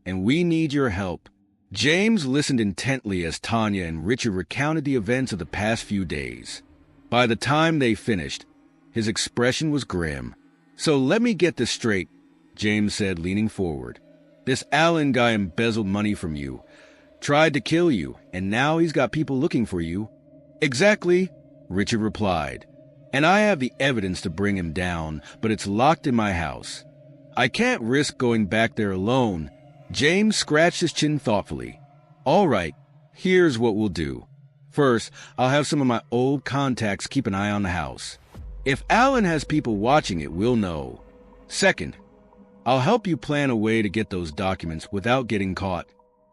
and we need your help." James listened intently as Tanya and Richard recounted the events of the past few days. By the time they finished, his expression was grim. "So let me get this straight," James said, leaning forward. "This Allen guy embezzled money from you, tried to kill you, and now he's got people looking for you." "Exactly," Richard replied. "And I have the evidence to bring him down, but it's locked in my house. I can't risk going back there alone." James scratched his chin thoughtfully. "All right, here's what we'll do. First, I'll have some of my old contacts keep an eye on the house. If Allen has people watching it, we'll know. Second, I'll help you plan a way to get those documents without getting caught."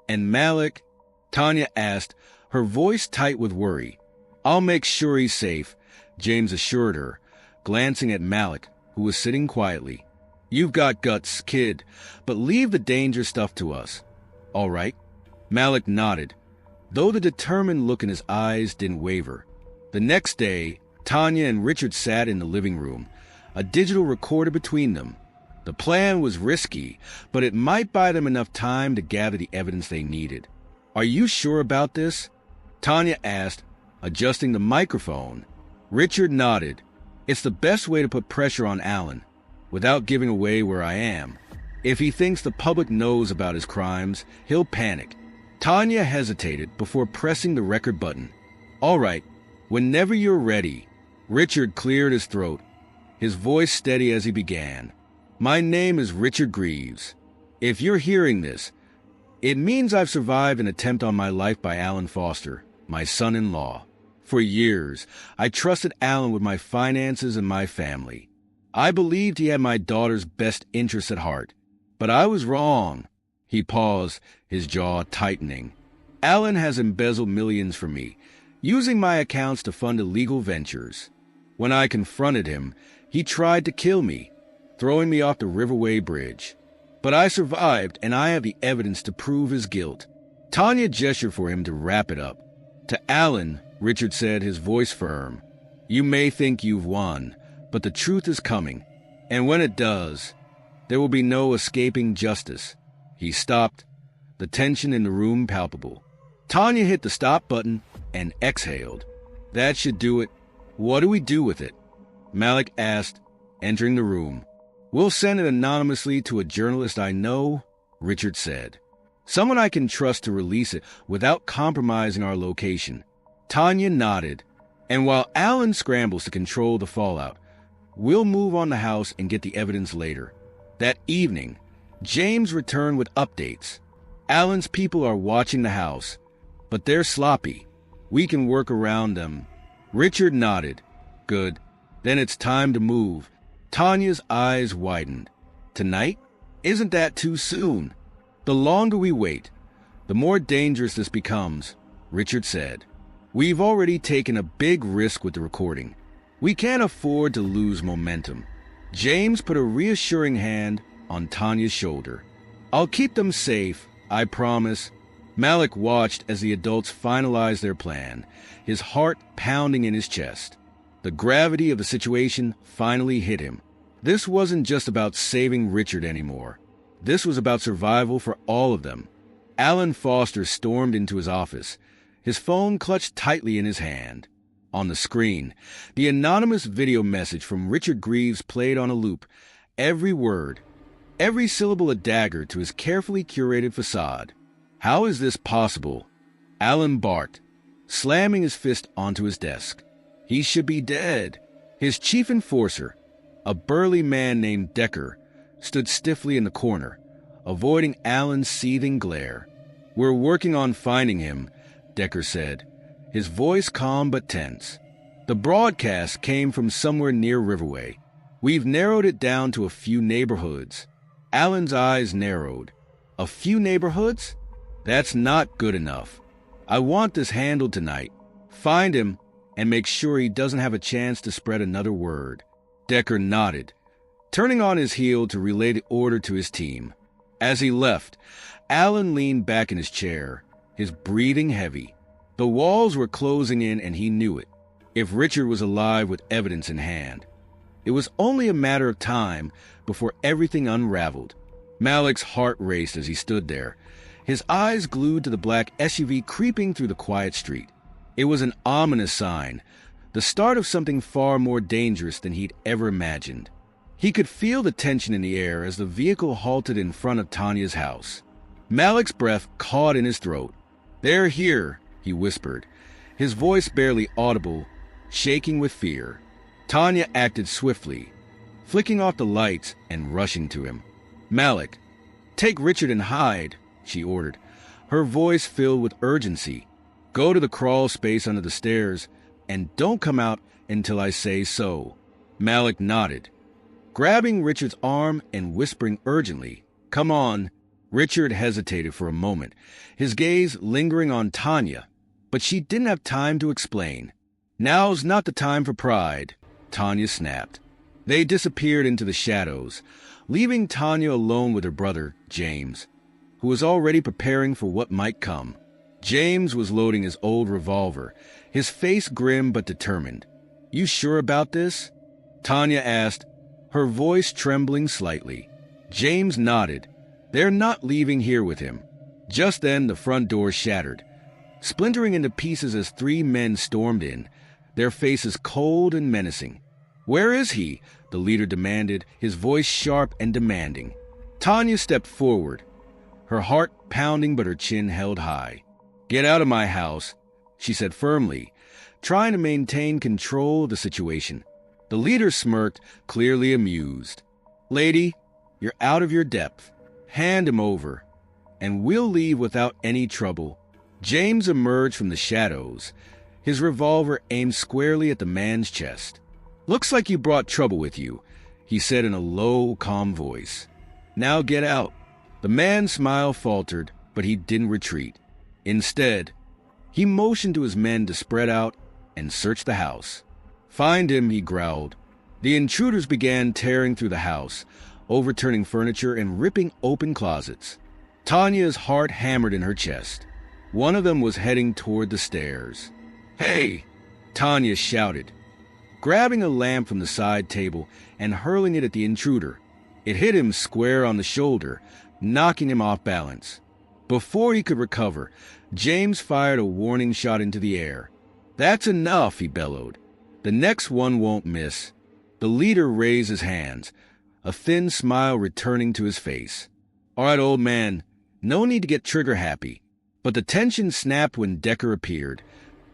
"And Malik?" Tanya asked, her voice tight with worry. "I'll make sure he's safe," James assured her, glancing at Malik, who was sitting quietly. "You've got guts, kid, but leave the danger stuff to us." "All right." Malik nodded, though the determined look in his eyes didn't waver. The next day, Tanya and Richard sat in the living room, a digital recorder between them. The plan was risky, but it might buy them enough time to gather the evidence they needed. "Are you sure about this?" Tanya asked, adjusting the microphone. Richard nodded. "It's the best way to put pressure on Allen, without giving away where I am. If he thinks the public knows about his crimes, he'll panic." Tanya hesitated before pressing the record button. "All right, whenever you're ready." Richard cleared his throat, his voice steady as he began. "My name is Richard Greaves. If you're hearing this, it means I've survived an attempt on my life by Alan Foster, my son-in-law. For years, I trusted Alan with my finances and my family. I believed he had my daughter's best interests at heart. But I was wrong." He paused, his jaw tightening. "Alan has embezzled millions from me, using my accounts to fund illegal ventures. When I confronted him, he tried to kill me, throwing me off the Riverway Bridge. But I survived, and I have the evidence to prove his guilt." Tanya gestured for him to wrap it up. "To Alan," Richard said, his voice firm, "you may think you've won, but the truth is coming. And when it does, there will be no escaping justice." He stopped, the tension in the room palpable. Tanya hit the stop button and exhaled. "That should do it. What do we do with it?" Malik asked, entering the room. "We'll send it anonymously to a journalist I know," Richard said. "Someone I can trust to release it without compromising our location." Tanya nodded. "And while Alan scrambles to control the fallout, we'll move on the house and get the evidence later." That evening, James returned with updates. "Alan's people are watching the house, but they're sloppy. We can work around them." Richard nodded. "Good. Then it's time to move." Tanya's eyes widened. "Tonight? Isn't that too soon?" "The longer we wait, the more dangerous this becomes," Richard said. "We've already taken a big risk with the recording. We can't afford to lose momentum." James put a reassuring hand on Tanya's shoulder. "I'll keep them safe, I promise." Malik watched as the adults finalized their plan, his heart pounding in his chest. The gravity of the situation finally hit him. This wasn't just about saving Richard anymore. This was about survival for all of them. Alan Foster stormed into his office, his phone clutched tightly in his hand. On the screen, the anonymous video message from Richard Greaves played on a loop, every word, every syllable a dagger to his carefully curated facade. "How is this possible?" Alan barked, slamming his fist onto his desk. "He should be dead." His chief enforcer, a burly man named Decker, stood stiffly in the corner, avoiding Alan's seething glare. "We're working on finding him," Decker said, his voice calm but tense. "The broadcast came from somewhere near Riverway. We've narrowed it down to a few neighborhoods." Alan's eyes narrowed. "A few neighborhoods? That's not good enough. I want this handled tonight. Find him and make sure he doesn't have a chance to spread another word. Decker nodded, turning on his heel to relay the order to his team. As he left, Alan leaned back in his chair, his breathing heavy. The walls were closing in and he knew it, if Richard was alive with evidence in hand. It was only a matter of time before everything unraveled. Malik's heart raced as he stood there, his eyes glued to the black SUV creeping through the quiet street. It was an ominous sign, the start of something far more dangerous than he'd ever imagined. He could feel the tension in the air as the vehicle halted in front of Tanya's house. Malik's breath caught in his throat. "They're here," he whispered, his voice barely audible, shaking with fear. Tanya acted swiftly, flicking off the lights and rushing to him. "Malik, take Richard and hide," she ordered, her voice filled with urgency. "Go to the crawl space under the stairs, and don't come out until I say so." Malik nodded, grabbing Richard's arm and whispering urgently, "Come on." Richard hesitated for a moment, his gaze lingering on Tanya, but she didn't have time to explain. "Now's not the time for pride," Tanya snapped. They disappeared into the shadows, leaving Tanya alone with her brother, James, who was already preparing for what might come. James was loading his old revolver, his face grim but determined. "You sure about this?" Tanya asked, her voice trembling slightly. James nodded. "They're not leaving here with him." Just then, the front door shattered, splintering into pieces as 3 men stormed in, their faces cold and menacing. "Where is he?" the leader demanded, his voice sharp and demanding. Tanya stepped forward, her heart pounding but her chin held high. "Get out of my house," she said firmly, trying to maintain control of the situation. The leader smirked, clearly amused. "Lady, you're out of your depth. Hand him over, and we'll leave without any trouble." James emerged from the shadows, his revolver aimed squarely at the man's chest. "Looks like you brought trouble with you," he said in a low, calm voice. "Now get out." The man's smile faltered, but he didn't retreat. Instead, he motioned to his men to spread out and search the house. "Find him," he growled. The intruders began tearing through the house, overturning furniture and ripping open closets. Tanya's heart hammered in her chest. One of them was heading toward the stairs. "Hey!" Tanya shouted, grabbing a lamp from the side table and hurling it at the intruder. It hit him square on the shoulder, knocking him off balance. Before he could recover, James fired a warning shot into the air. "That's enough," he bellowed. "The next one won't miss." The leader raised his hands, a thin smile returning to his face. "All right, old man, no need to get trigger-happy." But the tension snapped when Decker appeared,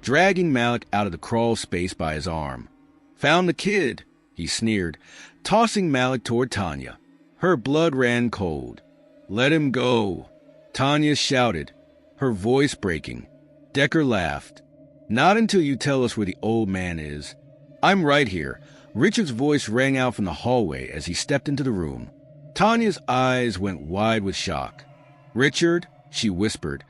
dragging Malik out of the crawl space by his arm. "Found the kid," he sneered, tossing Malik toward Tanya. Her blood ran cold. "Let him go," Tanya shouted, her voice breaking. Decker laughed. "Not until you tell us where the old man is." "I'm right here." Richard's voice rang out from the hallway as he stepped into the room. Tanya's eyes went wide with shock. "Richard," she whispered,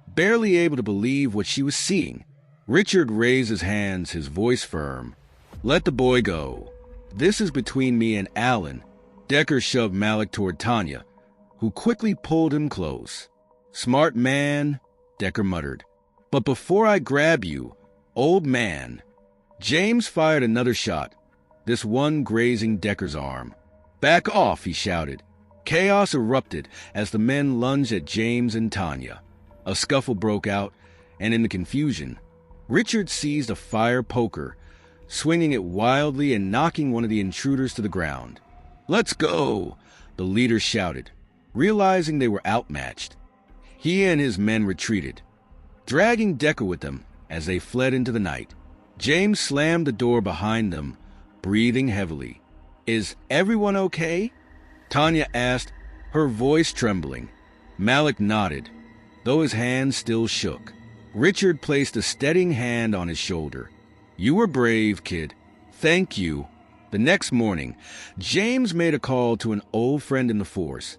barely able to believe what she was seeing. Richard raised his hands, his voice firm. "Let the boy go. This is between me and Alan." Decker shoved Malik toward Tanya, who quickly pulled him close. "Smart man," Decker muttered. "But before I grab you, old man." James fired another shot, this one grazing Decker's arm. "Back off," he shouted. Chaos erupted as the men lunged at James and Tanya. A scuffle broke out, and in the confusion, Richard seized a fire poker, swinging it wildly and knocking one of the intruders to the ground. "Let's go," the leader shouted, realizing they were outmatched. He and his men retreated, dragging Decker with them as they fled into the night. James slammed the door behind them, breathing heavily. "Is everyone okay?" Tanya asked, her voice trembling. Malik nodded, though his hand still shook. Richard placed a steadying hand on his shoulder. "You were brave, kid. Thank you." The next morning, James made a call to an old friend in the force,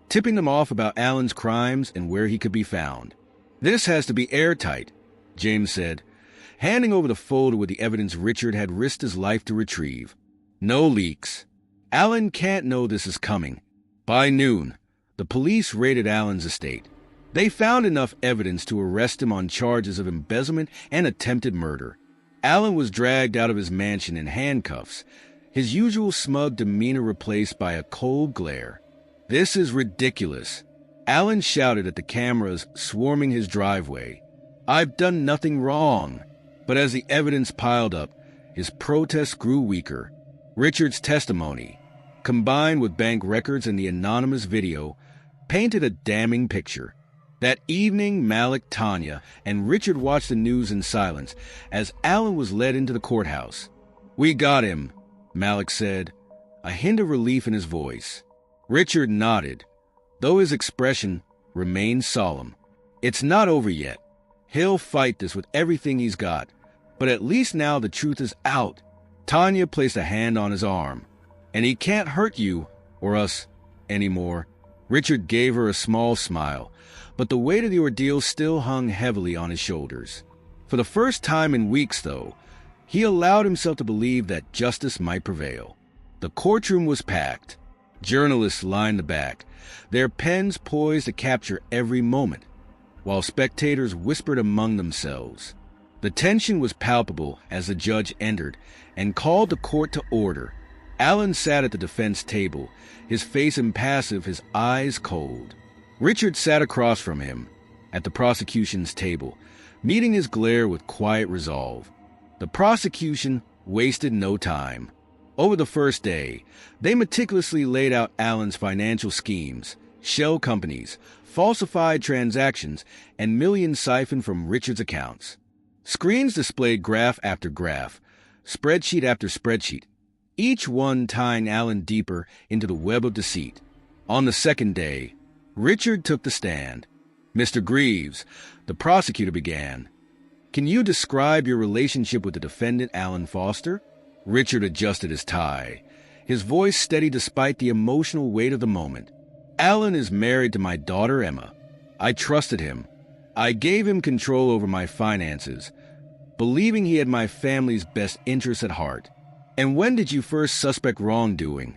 tipping them off about Alan's crimes and where he could be found. "This has to be airtight," James said, handing over the folder with the evidence Richard had risked his life to retrieve. No leaks. Alan can't know this is coming. By noon, the police raided Alan's estate. They found enough evidence to arrest him on charges of embezzlement and attempted murder. Alan was dragged out of his mansion in handcuffs, his usual smug demeanor replaced by a cold glare. "This is ridiculous," Alan shouted at the cameras swarming his driveway. "I've done nothing wrong." But as the evidence piled up, his protests grew weaker. Richard's testimony, combined with bank records and the anonymous video, painted a damning picture. That evening, Malik, Tanya, and Richard watched the news in silence as Alan was led into the courthouse. "We got him," Malik said, a hint of relief in his voice. Richard nodded, though his expression remained solemn. "It's not over yet. He'll fight this with everything he's got, but at least now the truth is out." Tanya placed a hand on his arm. "And he can't hurt you, or us, anymore." Richard gave her a small smile, but the weight of the ordeal still hung heavily on his shoulders. For the first time in weeks, though, he allowed himself to believe that justice might prevail. The courtroom was packed. Journalists lined the back, their pens poised to capture every moment, while spectators whispered among themselves. The tension was palpable as the judge entered and called the court to order. Alan sat at the defense table, his face impassive, his eyes cold. Richard sat across from him, at the prosecution's table, meeting his glare with quiet resolve. The prosecution wasted no time. Over the first day, they meticulously laid out Alan's financial schemes, shell companies, falsified transactions, and millions siphoned from Richard's accounts. Screens displayed graph after graph, spreadsheet after spreadsheet, each one tying Alan deeper into the web of deceit. On the second day, Richard took the stand. "Mr. Greaves," the prosecutor began, "can you describe your relationship with the defendant, Alan Foster?" Richard adjusted his tie, his voice steady despite the emotional weight of the moment. "Alan is married to my daughter, Emma. I trusted him. I gave him control over my finances, believing he had my family's best interests at heart." "And when did you first suspect wrongdoing?"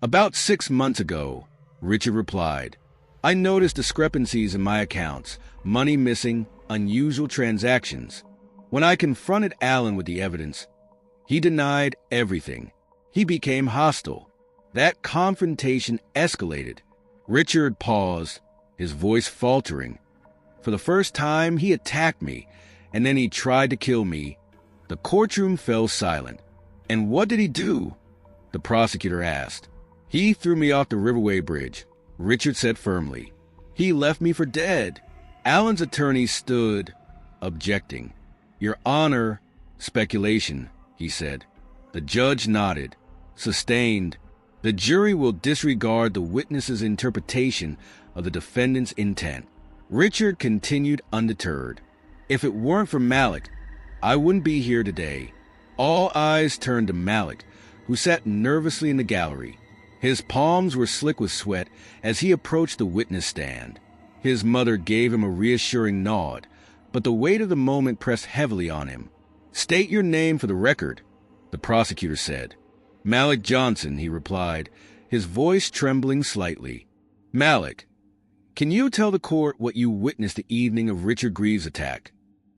"About 6 months ago," Richard replied. "I noticed discrepancies in my accounts, money missing, unusual transactions. When I confronted Alan with the evidence, he denied everything. He became hostile. That confrontation escalated." Richard paused, his voice faltering. "For the first time, he attacked me, and then he tried to kill me." The courtroom fell silent. "And what did he do?" the prosecutor asked. "He threw me off the Riverway Bridge," Richard said firmly. "He left me for dead." Alan's attorney stood, objecting. "Your Honor, speculation," he said. The judge nodded, sustained. "The jury will disregard the witness's interpretation of the defendant's intent." Richard continued undeterred. "If it weren't for Malik, I wouldn't be here today." All eyes turned to Malik, who sat nervously in the gallery. His palms were slick with sweat as he approached the witness stand. His mother gave him a reassuring nod, but the weight of the moment pressed heavily on him. "State your name for the record," the prosecutor said. "Malik Johnson," he replied, his voice trembling slightly. "Malik, can you tell the court what you witnessed the evening of Richard Greaves' attack?"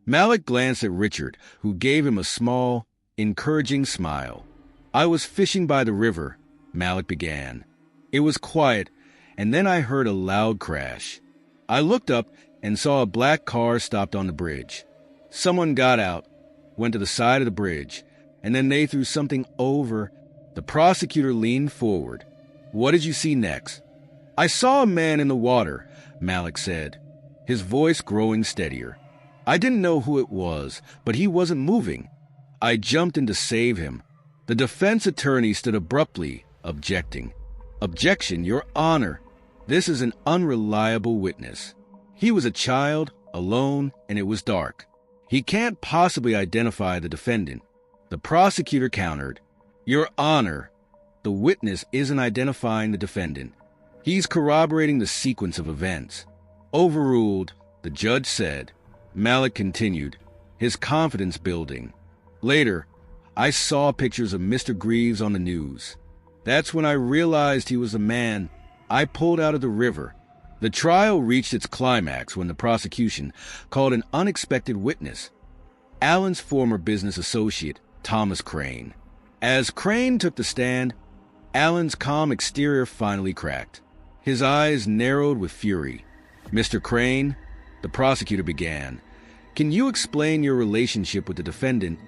Malik glanced at Richard, who gave him a small, encouraging smile. "I was fishing by the river," Malik began. "It was quiet, and then I heard a loud crash. I looked up and saw a black car stopped on the bridge. Someone got out, went to the side of the bridge, and then they threw something over." The prosecutor leaned forward. "What did you see next?" "I saw a man in the water," Malik said, his voice growing steadier. "I didn't know who it was, but he wasn't moving. I jumped in to save him." The defense attorney stood abruptly, objecting. "Objection, Your Honor. This is an unreliable witness. He was a child, alone, and it was dark. He can't possibly identify the defendant." The prosecutor countered. "Your Honor, the witness isn't identifying the defendant. He's corroborating the sequence of events." "Overruled," the judge said. Malik continued, his confidence building. Later, I saw pictures of Mr. Greaves on the news. That's when I realized he was the man I pulled out of the river. The trial reached its climax when the prosecution called an unexpected witness, Alan's former business associate, Thomas Crane. As Crane took the stand, Alan's calm exterior finally cracked. His eyes narrowed with fury. "Mr. Crane," the prosecutor began, "can you explain your relationship with the defendant?"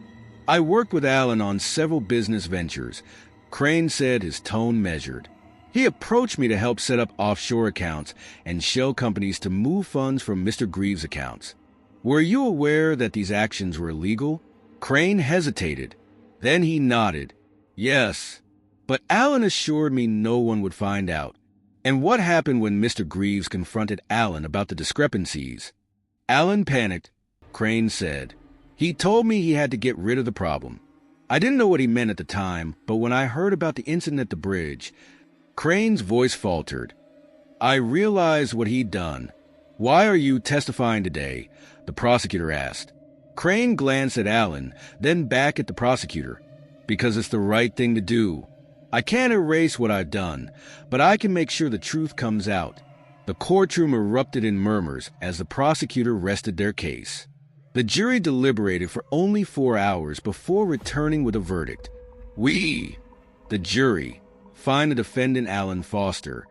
"I worked with Alan on several business ventures," Crane said, his tone measured. "He approached me to help set up offshore accounts and shell companies to move funds from Mr. Greaves' accounts. Were you aware that these actions were illegal?" Crane hesitated. Then he nodded. "Yes, but Alan assured me no one would find out." "And what happened when Mr. Greaves confronted Alan about the discrepancies?" "Alan panicked," Crane said. "He told me he had to get rid of the problem. I didn't know what he meant at the time, but when I heard about the incident at the bridge," Crane's voice faltered, "I realized what he'd done." "Why are you testifying today?" the prosecutor asked. Crane glanced at Alan, then back at the prosecutor. "Because it's the right thing to do. I can't erase what I've done, but I can make sure the truth comes out." The courtroom erupted in murmurs as the prosecutor rested their case. The jury deliberated for only 4 hours before returning with a verdict. "We, the jury, find the defendant Alan Foster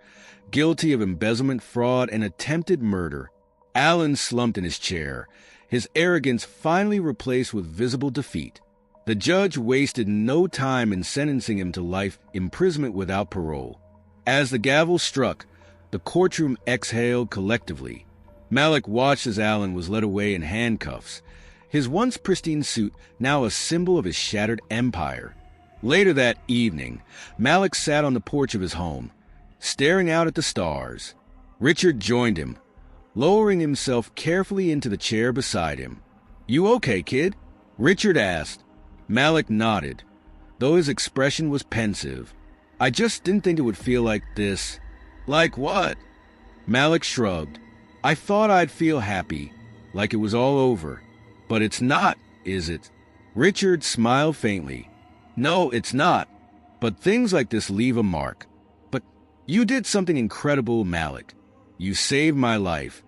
guilty of embezzlement, fraud, and attempted murder." Alan slumped in his chair, his arrogance finally replaced with visible defeat. The judge wasted no time in sentencing him to life imprisonment without parole. As the gavel struck, the courtroom exhaled collectively. Malik watched as Alan was led away in handcuffs, his once pristine suit now a symbol of his shattered empire. Later that evening, Malik sat on the porch of his home, staring out at the stars. Richard joined him, lowering himself carefully into the chair beside him. "You okay, kid?" Richard asked. Malik nodded, though his expression was pensive. "I just didn't think it would feel like this." "Like what?" Malik shrugged. "I thought I'd feel happy, like it was all over. But it's not, is it?" Richard smiled faintly. "No, it's not. But things like this leave a mark. But you did something incredible, Malik. You saved my life,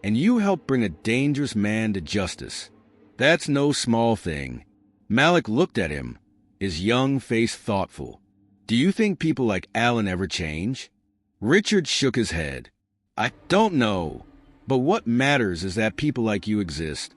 and you helped bring a dangerous man to justice. That's no small thing." Malik looked at him, his young face thoughtful. "Do you think people like Alan ever change?" Richard shook his head. "I don't know. But what matters is that people like you exist,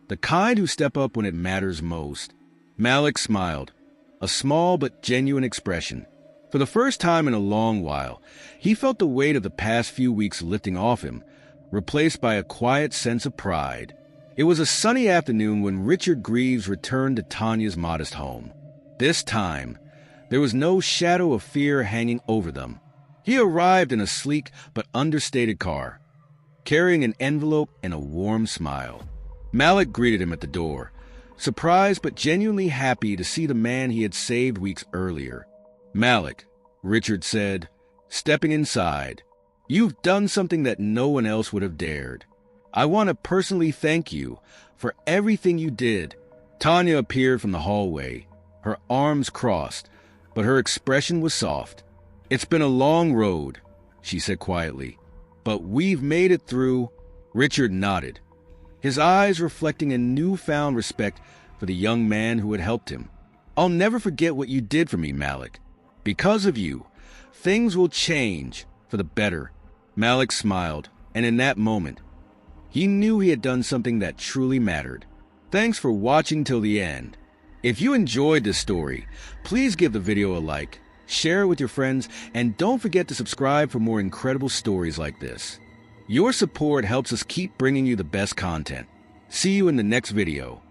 the kind who step up when it matters most." Malik smiled, a small but genuine expression. For the first time in a long while, he felt the weight of the past few weeks lifting off him, replaced by a quiet sense of pride. It was a sunny afternoon when Richard Greaves returned to Tanya's modest home. This time, there was no shadow of fear hanging over them. He arrived in a sleek but understated car, carrying an envelope and a warm smile. Malik greeted him at the door, surprised but genuinely happy to see the man he had saved weeks earlier. "Malik," Richard said, stepping inside, "you've done something that no one else would have dared. I want to personally thank you for everything you did." Tanya appeared from the hallway, her arms crossed, but her expression was soft. "It's been a long road," she said quietly, "but we've made it through." Richard nodded, his eyes reflecting a newfound respect for the young man who had helped him. "I'll never forget what you did for me, Malik. Because of you, things will change for the better." Malik smiled, and in that moment, he knew he had done something that truly mattered. Thanks for watching till the end. If you enjoyed this story, please give the video a like, share it with your friends, and don't forget to subscribe for more incredible stories like this. Your support helps us keep bringing you the best content. See you in the next video.